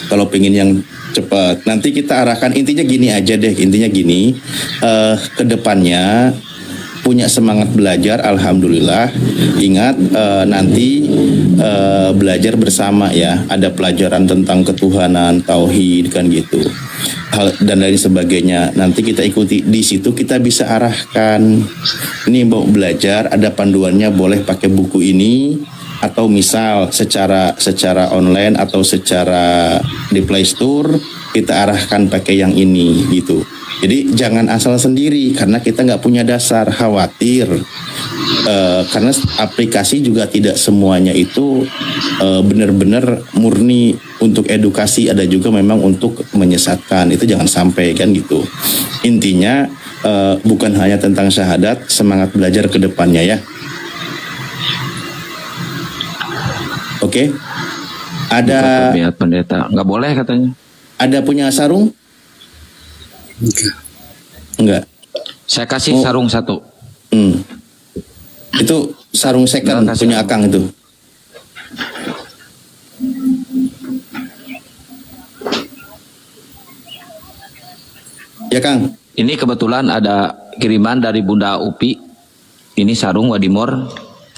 Kalau pengen yang cepat, nanti kita arahkan. Intinya gini aja deh, ke depannya punya semangat belajar, alhamdulillah. Ingat nanti belajar bersama ya, ada pelajaran tentang ketuhanan, tauhid kan gitu, dan lain sebagainya. Nanti kita ikuti di situ, kita bisa arahkan. Ini mau belajar, ada panduannya, boleh pakai buku ini, atau misal secara online atau secara di Play Store kita arahkan pakai yang ini gitu. Jadi jangan asal sendiri karena kita nggak punya dasar, khawatir karena aplikasi juga tidak semuanya itu benar-benar murni untuk edukasi, ada juga memang untuk menyesatkan. Itu jangan sampai kan gitu. Intinya bukan hanya tentang syahadat, semangat belajar ke depannya ya. Oke. Ada Lihat pendeta, nggak boleh katanya. Ada punya sarung? Enggak. Saya kasih sarung satu. Itu sarung second Nggak, kasih punya sarung. Akang itu. Ya Kang. Ini kebetulan ada kiriman dari Bunda Upi. Ini sarung Wadimor,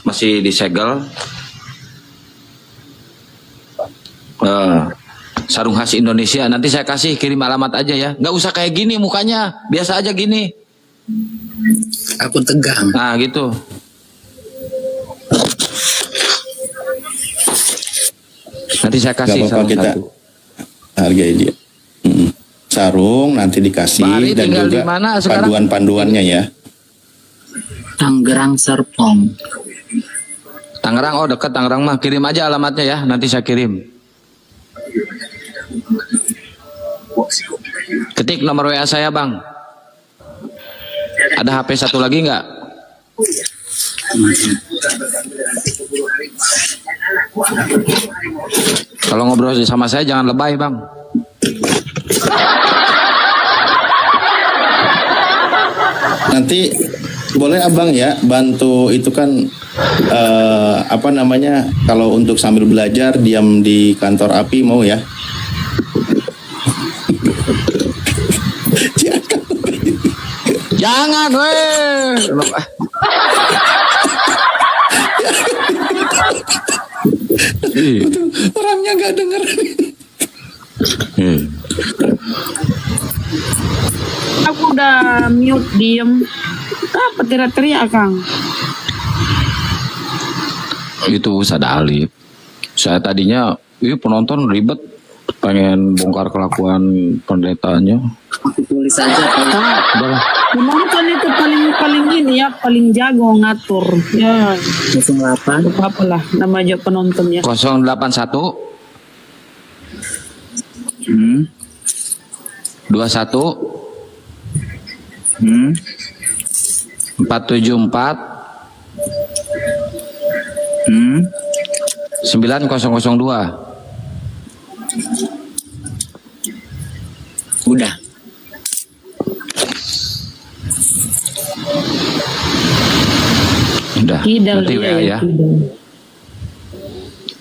masih disegel. Sarung khas Indonesia. Nanti saya kasih, kirim alamat aja ya. Nggak usah kayak gini mukanya, biasa aja gini. Aku tegang. Nah gitu. Nanti saya Gak kasih apa-apa, sarung kita satu. hargai dia. Sarung nanti dikasih, Pak Ari dan tinggal juga di mana sekarang? panduan-panduannya ya. Tangerang Serpong. Tangerang, oh dekat Tangerang mah. Kirim aja alamatnya ya, nanti saya kirim. Ketik nomor WA saya Bang. Ada HP satu lagi nggak? Kalau ngobrol sama saya jangan lebay Bang. Nanti boleh abang ya bantu itu kan kalau untuk sambil belajar diam di kantor API mau ya. Jangan weh. Orangnya nggak denger. Aku udah mute diem. Apa teriak-teriak Kang? Itu Ustadz Alif. Saya tadinya penonton ribet, pengen bongkar kelakuan pendetanya. Aku tulis aja kalau Udah. Penonton itu paling ini ya, paling jago ngatur. Ya, 08 apa lah nama aja penontonnya. 081 Hmm. 21 Hmm. 474 Hmm. 9002. Udah. Udah. Kidal Nanti dia WA ya. kidal.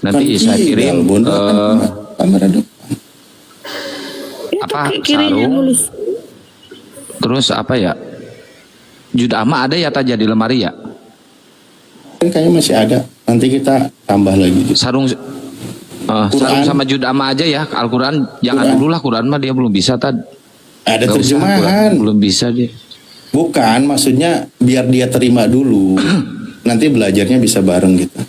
Nanti Kan saya kirim Bun. Kamera depan. apa Kirinya sarung. nulis. Terus apa ya? Judama ada ya Taja di lemari ya? Kan kayaknya masih ada. Nanti kita tambah lagi. Sarung sarung sama judama aja ya. Al-Quran jangan Quran. dulu lah, Quran mah dia belum bisa Tad. Ada Nggak usah, Quran terjemahan. belum bisa dia. Bukan, maksudnya biar dia terima dulu. Nanti belajarnya bisa bareng gitu.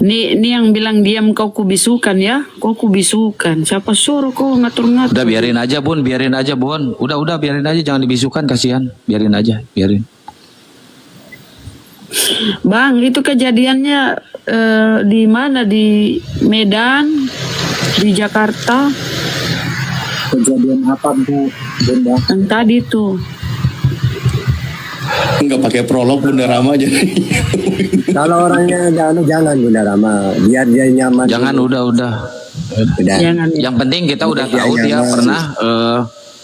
Ini yang bilang diam kau kubisukan ya. Kau kubisukan. Siapa suruh kau ngatur-ngatur? Udah biarin aja Bun, biarin aja Bun. Udah biarin aja, jangan dibisukan, kasihan. Biarin aja, biarin. Bang, itu kejadiannya di mana? Di Medan, di Jakarta. Kejadian apa Bu? Bunda? Yang tadi tuh. Nggak pakai prolog Bunda Rama aja. Kalau orangnya jangan Bunda Rama, biar dia nyaman. Jangan, udah. Udah. Jangan ya. Yang penting kita udah Dia tahu dia nyaman. pernah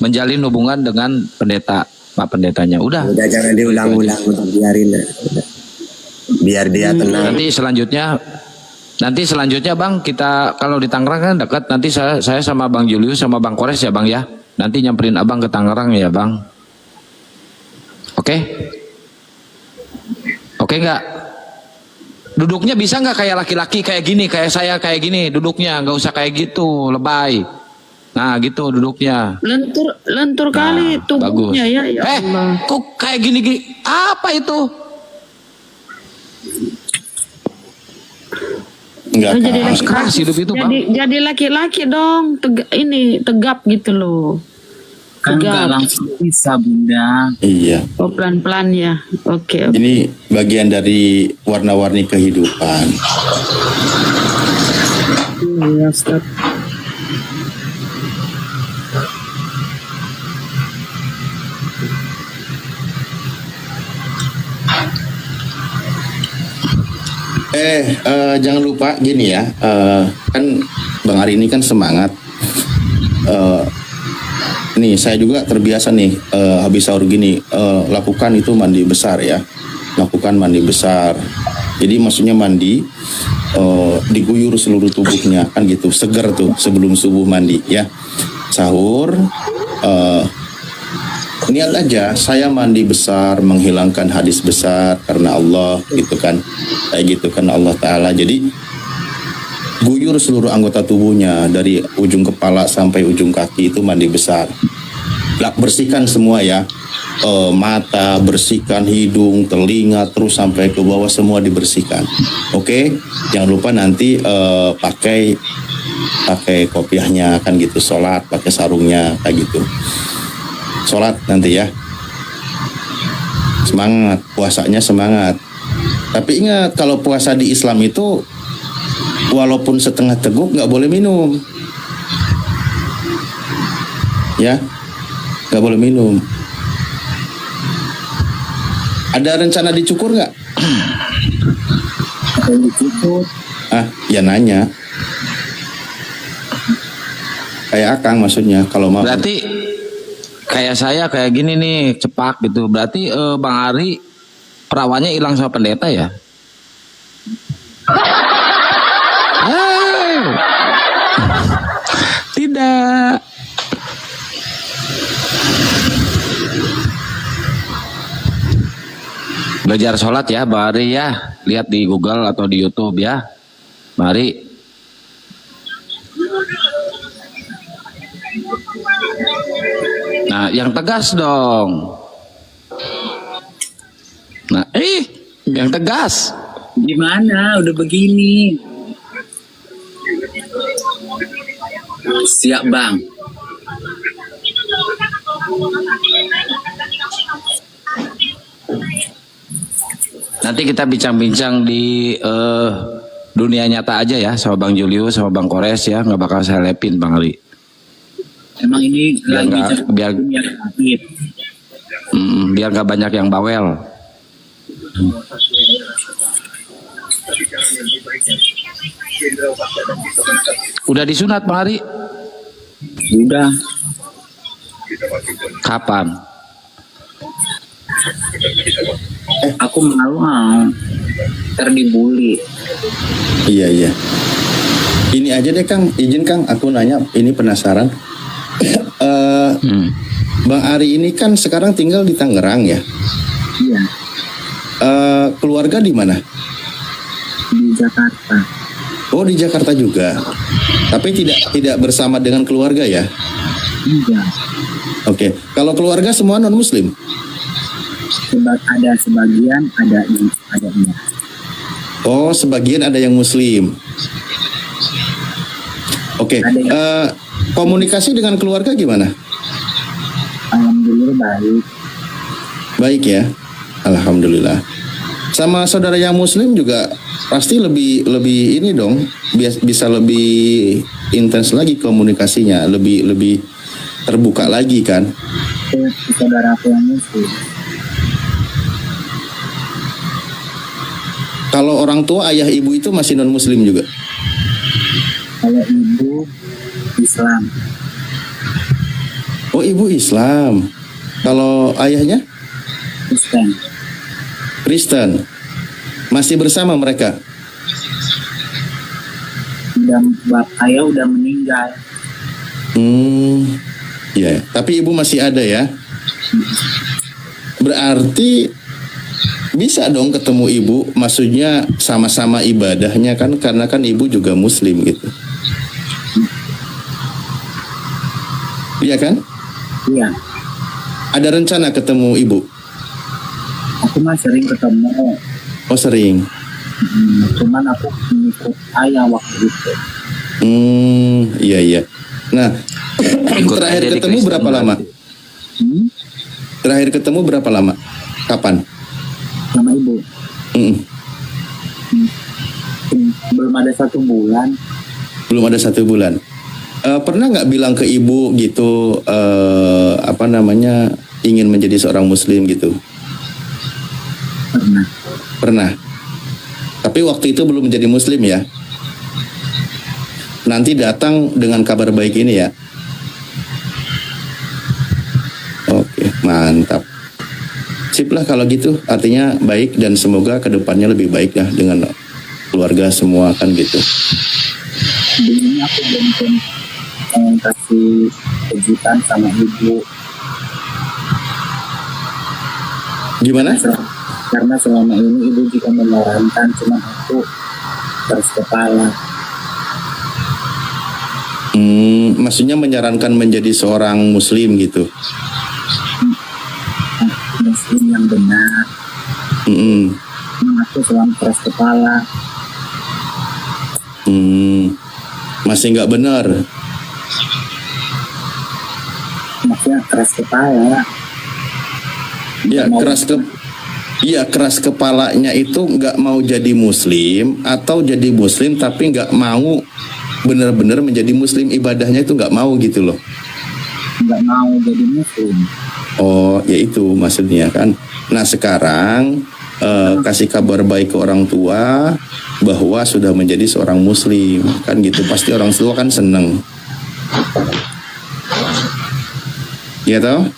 menjalin hubungan dengan pendeta, Pak Pendetanya. Udah. Udah jangan diulang-ulang, udah biarin. Udah. Biar dia tenang. Nanti selanjutnya Bang, kita kalau di Tangerang kan dekat, nanti saya sama Bang Julius sama Bang Kores ya Bang ya. Nanti nyamperin Abang ke Tangerang ya Bang. Oke? Oke nggak? Duduknya bisa nggak kayak laki-laki kayak gini, kayak saya kayak gini duduknya, nggak usah kayak gitu, lebay. Nah gitu duduknya. Lentur kali tubuhnya ya. Ya Allah. Kok kayak gini-gini? Apa itu? Nggak Jadi tahu. Harus keras hidup itu Bang. Jadi laki-laki dong. Tegap gitu loh. Kan nggak Tegap. langsung bisa Bunda. Iya. Oh pelan-pelan ya. Oke. Ini bagian dari warna-warni kehidupan. Ya, Ustaz. Jangan lupa gini ya. Kan Bang Ari ini kan semangat. Nih saya juga terbiasa nih habis sahur gini lakukan itu mandi besar ya. Lakukan mandi besar. Jadi maksudnya mandi diguyur seluruh tubuhnya kan gitu, seger tuh sebelum subuh mandi ya. Sahur niat aja saya mandi besar menghilangkan hadis besar karena Allah gitu kan. Kayak gitu kan Allah Ta'ala. Jadi guyur seluruh anggota tubuhnya dari ujung kepala sampai ujung kaki itu mandi besar. Bersihkan semua ya. Mata, bersihkan hidung, telinga, terus sampai ke bawah semua dibersihkan. Oke? Jangan lupa nanti pakai kopiahnya kan gitu, sholat pakai sarungnya kayak gitu. Sholat nanti ya. Semangat, puasanya semangat. Tapi ingat kalau puasa di Islam itu walaupun setengah teguk nggak boleh minum. Ya, nggak boleh minum. Ada rencana dicukur nggak? Ada yang dicukur. Ya nanya. Kayak Akang maksudnya kalau mau. Berarti kayak saya kayak gini nih cepak gitu. Berarti Bang Ari perawannya hilang sama pendeta ya? Tidak. Belajar sholat ya Bang Ari ya. Lihat di Google atau di YouTube ya Bang Ari. Nah, yang tegas dong. Nah, yang tegas. Gimana? Udah begini. Siap Bang. Nanti kita bincang-bincang di dunia nyata aja ya, sama Bang Julius, sama Bang Kores ya, nggak bakal saya lepin Bang Ali. Emang ini Biar lagi nggak cerita biar dunia gaib. biar nggak banyak yang bawel. Udah disunat Bang Ari? Udah. Kapan? Aku malu terdibully. Iya. Ini aja deh Kang, izin Kang, aku nanya, ini penasaran. Bang Ari ini kan sekarang tinggal di Tangerang ya. Iya, Keluarga di mana? di Jakarta. Oh, di Jakarta juga. Tapi tidak bersama dengan keluarga ya? Iya. Oke. Kalau keluarga semua non Muslim? Ada sebagian, ada iya. Oh, sebagian ada yang Muslim. Oke. Komunikasi dengan keluarga gimana? Alhamdulillah baik. Baik ya. Alhamdulillah. Sama saudara yang Muslim juga pasti lebih ini dong, bisa lebih intens lagi komunikasinya, lebih terbuka lagi kan? Saudara aku yang Muslim. Kalau orang tua, ayah ibu itu masih non Muslim juga? Kalau ibu Islam. Oh, ibu Islam. Kalau ayahnya Kristen. Kristen. Masih bersama mereka? Ayah udah meninggal. Ya. Tapi ibu masih ada ya? Berarti bisa dong ketemu ibu, maksudnya sama-sama ibadahnya kan, karena kan ibu juga Muslim gitu. Iya kan? Iya. Ada rencana ketemu ibu? Aku mah sering ketemu. Oh, sering. Cuman aku mengikut ayah waktu itu. Iya. Nah, Ikut terakhir aja di ketemu Kristen berapa lama? Terakhir ketemu berapa lama? Kapan? Sama ibu. Mm-mm. Belum ada 1 bulan. Belum ada 1 bulan. Pernah nggak bilang ke ibu gitu, ingin menjadi seorang Muslim gitu? Pernah. Tapi waktu itu belum menjadi Muslim ya. Nanti datang dengan kabar baik ini ya. Oke, mantap. Sip lah kalau gitu, artinya baik dan semoga kedepannya lebih baik ya dengan keluarga semua kan gitu. Ini aku belum kasih kejutan sama ibu. Gimana? Karena selama ini ibu juga menyarankan, cuma aku keras kepala. Maksudnya menyarankan menjadi seorang Muslim gitu. Muslim yang benar. Aku selalu keras kepala. Masih nggak benar. Maksudnya keras kepala. Iya, keras kepalanya itu nggak mau jadi Muslim atau jadi Muslim tapi nggak mau benar-benar menjadi Muslim, ibadahnya itu nggak mau gitu loh. Nggak mau jadi Muslim. Oh, ya itu maksudnya kan. Nah sekarang kasih kabar baik ke orang tua bahwa sudah menjadi seorang Muslim kan gitu. Pasti orang tua kan seneng. Ya toh?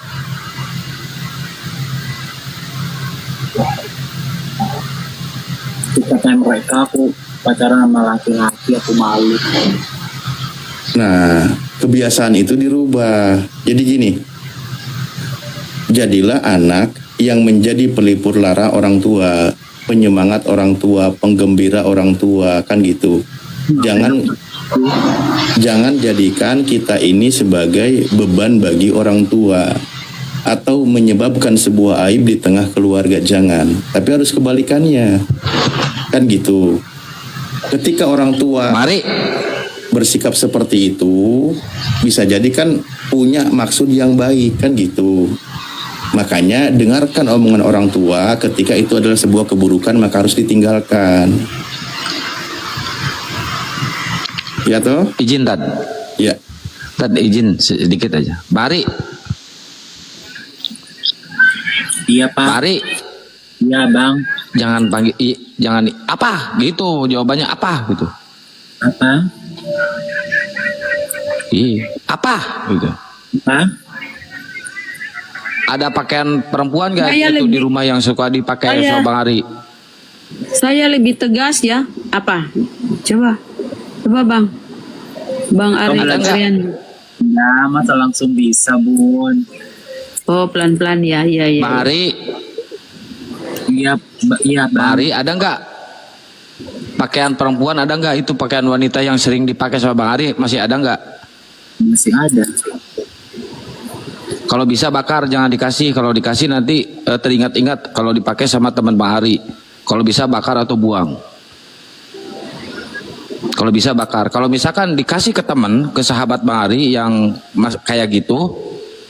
Katanya mereka aku pacaran sama laki-laki, aku malu. Nah, kebiasaan itu dirubah. Jadi gini, jadilah anak yang menjadi pelipur lara orang tua, penyemangat orang tua, penggembira orang tua, kan gitu. Jangan jadikan kita ini sebagai beban bagi orang tua atau menyebabkan sebuah aib di tengah keluarga, jangan. Tapi harus kebalikannya, kan gitu. Ketika orang tua bersikap seperti itu, bisa jadi kan punya maksud yang baik, kan gitu. Makanya dengarkan omongan orang tua, ketika itu adalah sebuah keburukan maka harus ditinggalkan. Ya toh? Izin Tad. Ya. Tad izin sedikit aja. Bang Ari, Iya Pak. Bang Ari, Iya Bang. jangan panggil jangan apa gitu, jawabannya apa gitu. Apa? Apa gitu. Apa? Ada pakaian perempuan gak Saya itu di lebih- rumah yang suka dipakai Saya- sama Bang Ari? Saya lebih tegas ya. Apa? Coba Bang. Bang Ari Ada nggak? Arian. Ya, masa langsung bisa Bun. Oh pelan-pelan ya, iya. Bang Ari, Iya, iya Bang Bang. Ari ada nggak pakaian perempuan, ada nggak itu pakaian wanita yang sering dipakai sama Bang Ari, masih ada nggak? Masih ada. Kalau bisa bakar, jangan dikasih. Kalau dikasih nanti teringat-ingat kalau dipakai sama teman Bang Ari. Kalau bisa bakar atau buang. Kalau bisa bakar. Kalau misalkan dikasih ke teman, ke sahabat Bang Ari yang kayak gitu,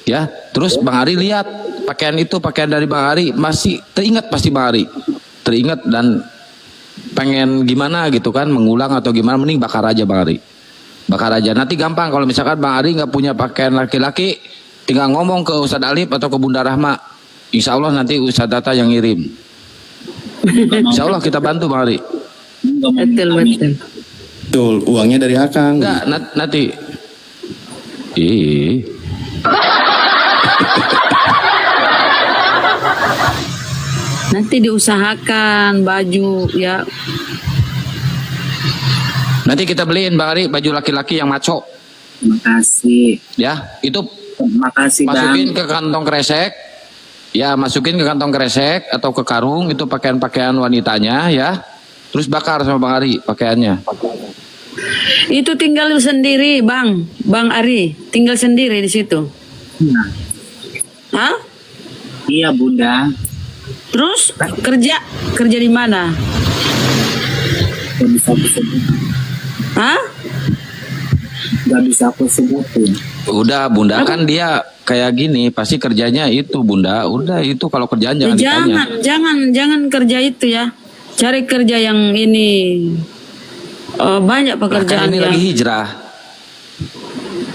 ya, terus Bang Ari lihat pakaian itu, pakaian dari Bang Ari, masih teringat pasti Bang Ari. Teringat dan pengen gimana gitu kan, mengulang atau gimana, mending bakar aja Bang Ari. Bakar aja. Nanti gampang kalau misalkan Bang Ari nggak punya pakaian laki-laki, tinggal ngomong ke Ustadz Alif atau ke Bunda Rahma. Insya Allah nanti Ustadz Tata yang ngirim. Insya Allah kita bantu Bang Ari. Enggak mau Betul. Betul, uangnya dari Akang. Enggak, nanti. Ih. Nanti diusahakan baju ya. Nanti kita beliin Bang Ari baju laki-laki yang maco. Terima kasih. Ya, itu Terima kasih Bang. masukin ke kantong kresek. Ya, masukin ke kantong kresek atau ke karung, itu pakaian-pakaian wanitanya ya. Terus bakar sama Bang Ari pakaiannya. Itu tinggal sendiri Bang Ari, tinggal sendiri di situ. Nah, Hah? iya Bunda. Terus kerja di mana? Gak bisa aku sebutin. Hah? Gak bisa aku sebutin. Udah Bunda, kan dia kayak gini pasti kerjanya itu Bunda. Udah itu kalau kerjaan jangan ditanya. Jangan kerja itu ya. Cari kerja yang ini. Banyak Nah, kan pekerjaan ini yang lagi hijrah.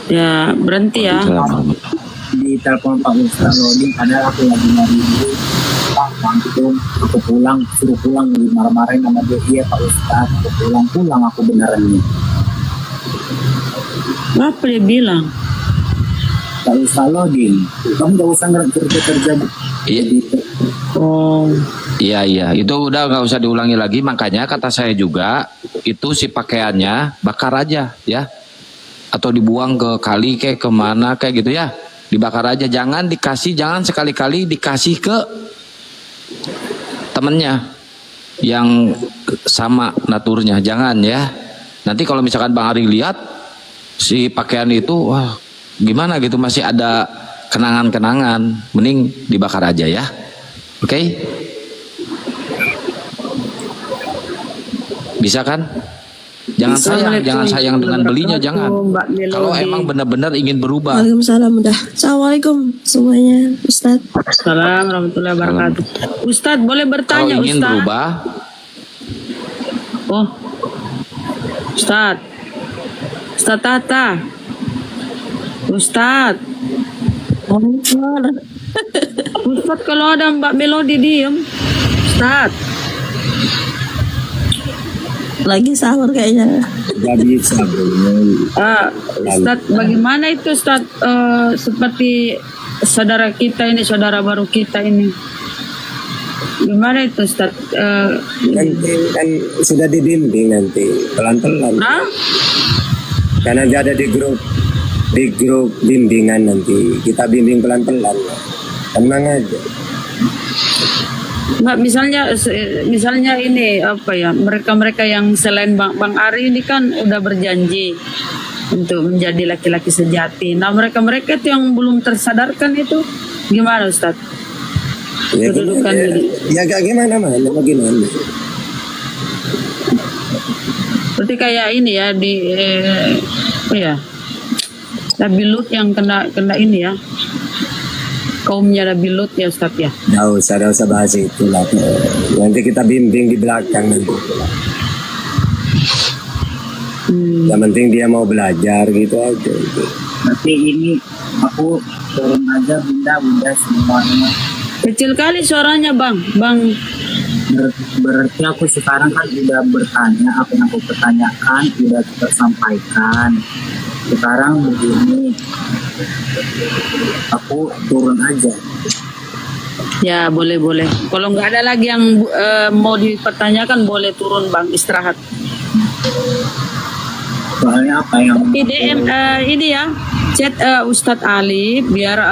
ya berhenti ya. Di telepon Pak Ustaz Rodin, padahal aku lagi nyari duit. Bang itu aku pulang, suruh pulang, marah-marahin sama dia. Iya Pak Ustaz, aku pulang aku beneran nih. Apa dia bilang? Pak Ustaz Rodin, kamu gak usah kerja. Iya. Oh, Iya, itu udah nggak usah diulangi lagi. Makanya kata saya juga itu si pakaiannya bakar aja ya, atau dibuang ke kali kayak kemana kayak gitu ya, dibakar aja. Jangan dikasih, jangan sekali-kali dikasih ke temennya yang sama naturnya, jangan ya. Nanti kalau misalkan Bang Ari lihat si pakaian itu, wah gimana gitu, masih ada kenangan-kenangan, mending dibakar aja ya. Oke? Bisa kan? Jangan sayang dengan belinya, jangan. Mbak Melody. Kalau emang benar-benar ingin berubah. Waalaikumsalam udah. Assalamualaikum semuanya, Ustadz. Assalamualaikum warahmatullahi wabarakatuh. Ustadz boleh Kalau bertanya ingin Ustadz? berubah, Oh, Ustadz Tata, Ustadz kalau ada Mbak Melody diem, Ustadz. Lagi sahur kayaknya. Gak bisa Bun. Ustadz, bagaimana itu Ustadz, seperti saudara kita ini, saudara baru kita ini, gimana itu Ustadz? Kan sudah dibimbing nanti pelan-pelan. Hah? Karena dia ada di grup bimbingan nanti. Kita bimbing pelan-pelan. Tenang aja. Nggak, misalnya ini apa ya, mereka yang selain Bang Ari ini kan udah berjanji untuk menjadi laki-laki sejati. Nah mereka itu yang belum tersadarkan itu gimana Ustadz? Ya, Kedudukan diri. ya gak gimana. Seperti kayak ini ya di apa ya, Nabi Lut yang kena ini ya, kaumnya Nabi Lut ya Ustadz ya. Nggak usah bahas itu lah. Nanti kita bimbing di belakang nanti. Yang penting dia mau belajar gitu aja. Gitu. Berarti ini aku turun aja bunda semuanya. Kecil kali suaranya bang. Berarti aku sekarang kan udah bertanya apa yang aku pertanyakan, udah tersampaikan. Sekarang begini, aku turun aja. Ya boleh. Kalau nggak ada lagi yang mau dipertanyakan boleh turun bang, istirahat. Soalnya apa yang DM ini ya, chat Ustadz Ali biar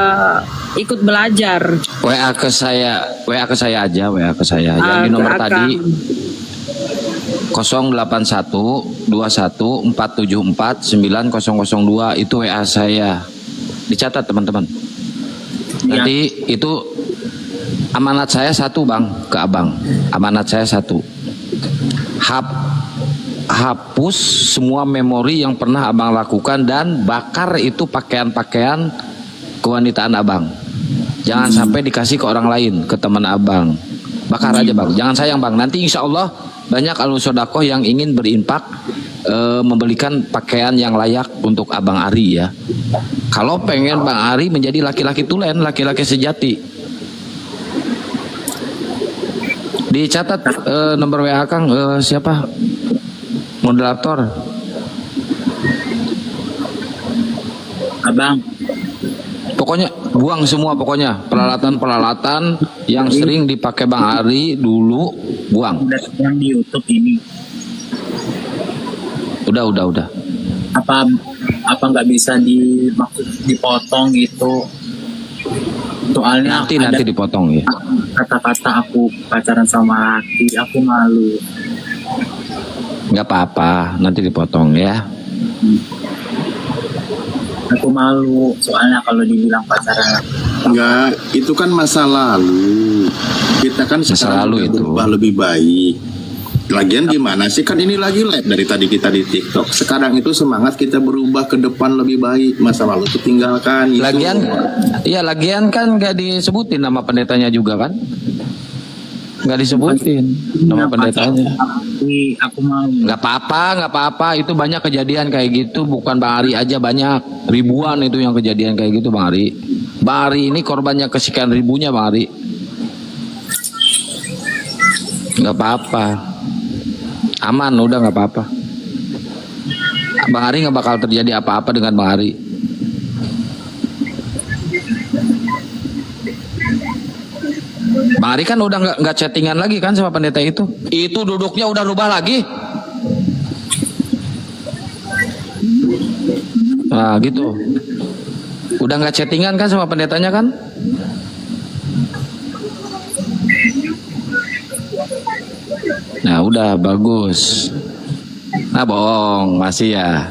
ikut belajar. WA ke saya aja, Yang di nomor Ke tadi Akang. 081 21 474 9002 itu WA saya. Dicatat teman-teman. Ya. Nanti itu amanat saya satu bang ke abang. Amanat saya satu. Hapus semua memori yang pernah abang lakukan dan bakar itu pakaian-pakaian kewanitaan abang. Jangan sampai dikasih ke orang lain, ke teman abang. Bakar aja bang. Jangan sayang bang. Nanti insya Allah banyak alus-sodakoh yang ingin berinfak membelikan pakaian yang layak untuk abang Ari ya. Kalau pengen bang Ari menjadi laki-laki tulen, laki-laki sejati. Dicatat nomor WA Kang siapa? Moderator. abang Pokoknya buang semua pokoknya peralatan yang sering dipakai Bang Ari dulu buang. udah yang di YouTube ini Udah. apa nggak bisa dipotong gitu? Soalnya Nanti ada dipotong ya. kata-kata aku pacaran sama laki, aku malu. Nggak apa-apa, nanti dipotong ya. Aku malu soalnya kalau dibilang pacaran. Enggak, itu kan masa lalu. Kita kan Masa sekarang lalu udah itu. berubah lebih baik. Lagian gimana sih, kan ini lagi live dari tadi kita di TikTok. Sekarang itu semangat kita berubah ke depan lebih baik. Masa lalu itu tinggalkan. Itu. Lagian kan nggak disebutin nama pendetanya juga kan? Nggak disebutin nama pendetanya. Aku malu. Nggak apa-apa. Itu banyak kejadian kayak gitu. Bukan Bang Ari aja, banyak. Ribuan itu yang kejadian kayak gitu Bang Ari. Bang Ari ini korbannya kesekian ribunya Bang Ari. Nggak apa-apa. Aman, udah nggak apa-apa. Bang Ari nggak bakal terjadi apa-apa dengan Bang Ari. Bang Ari kan udah nggak chattingan lagi kan sama pendeta itu. Itu duduknya udah rubah lagi. Nah gitu. Udah nggak chattingan kan sama pendetanya kan? Nah udah bagus. Nah bohong masih ya.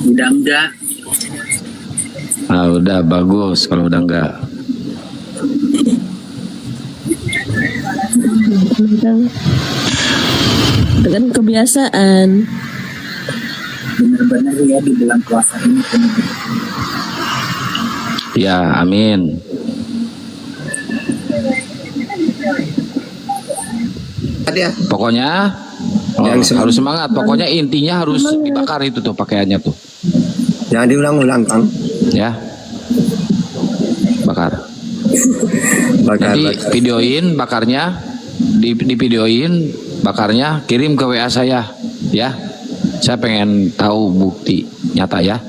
Udah enggak. Nah udah bagus kalau udah enggak. Dengan kebiasaan. Bener-bener ya di bulan puasa ini Ya amin. Pokoknya harus semangat. Pokoknya intinya harus dibakar itu tuh pakaiannya tuh. Jangan diulang-ulang, Kang. Ya. Bakar. Bakar. Nanti videoin bakarnya, di videoin bakarnya, kirim ke WA saya, ya. Saya pengen tahu bukti nyata ya.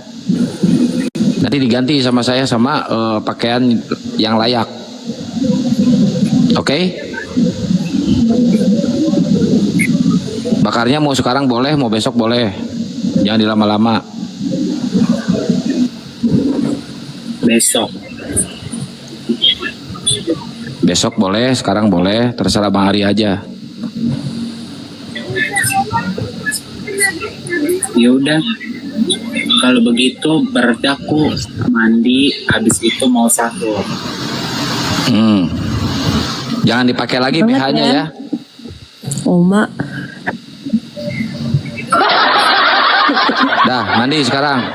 Nanti diganti sama saya sama pakaian yang layak. Oke? Bakarnya mau sekarang boleh, mau besok boleh. Jangan dilama-lama. Besok boleh, sekarang boleh, terserah Bang Ari aja. Ya udah. Kalau begitu berarti aku mandi, habis itu mau sahur. Jangan dipakai lagi Banget BH-nya ya. ya. Oma. Dah, mandi sekarang.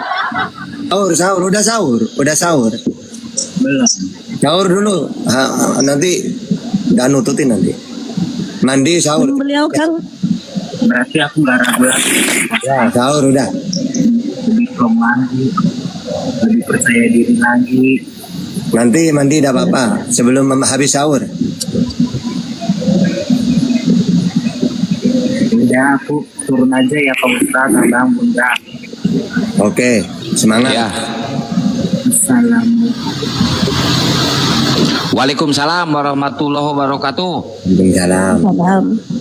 Udah sahur. Belum. Sahur dulu. Nanti nggak nututin nanti. Mandi sahur. Beliau kan Berarti aku nggak ragu lagi. Ya, sahur udah. Lebih strong lagi, lebih percaya diri lagi. Nanti mandi tidak apa-apa sebelum habis sahur. Udah aku turun aja ya Pak Ustadz, Abang, Bunda. Oke, semangat. Ya. Assalamualaikum. Waalaikumsalam warahmatullahi wabarakatuh. Waalaikumsalam. salam.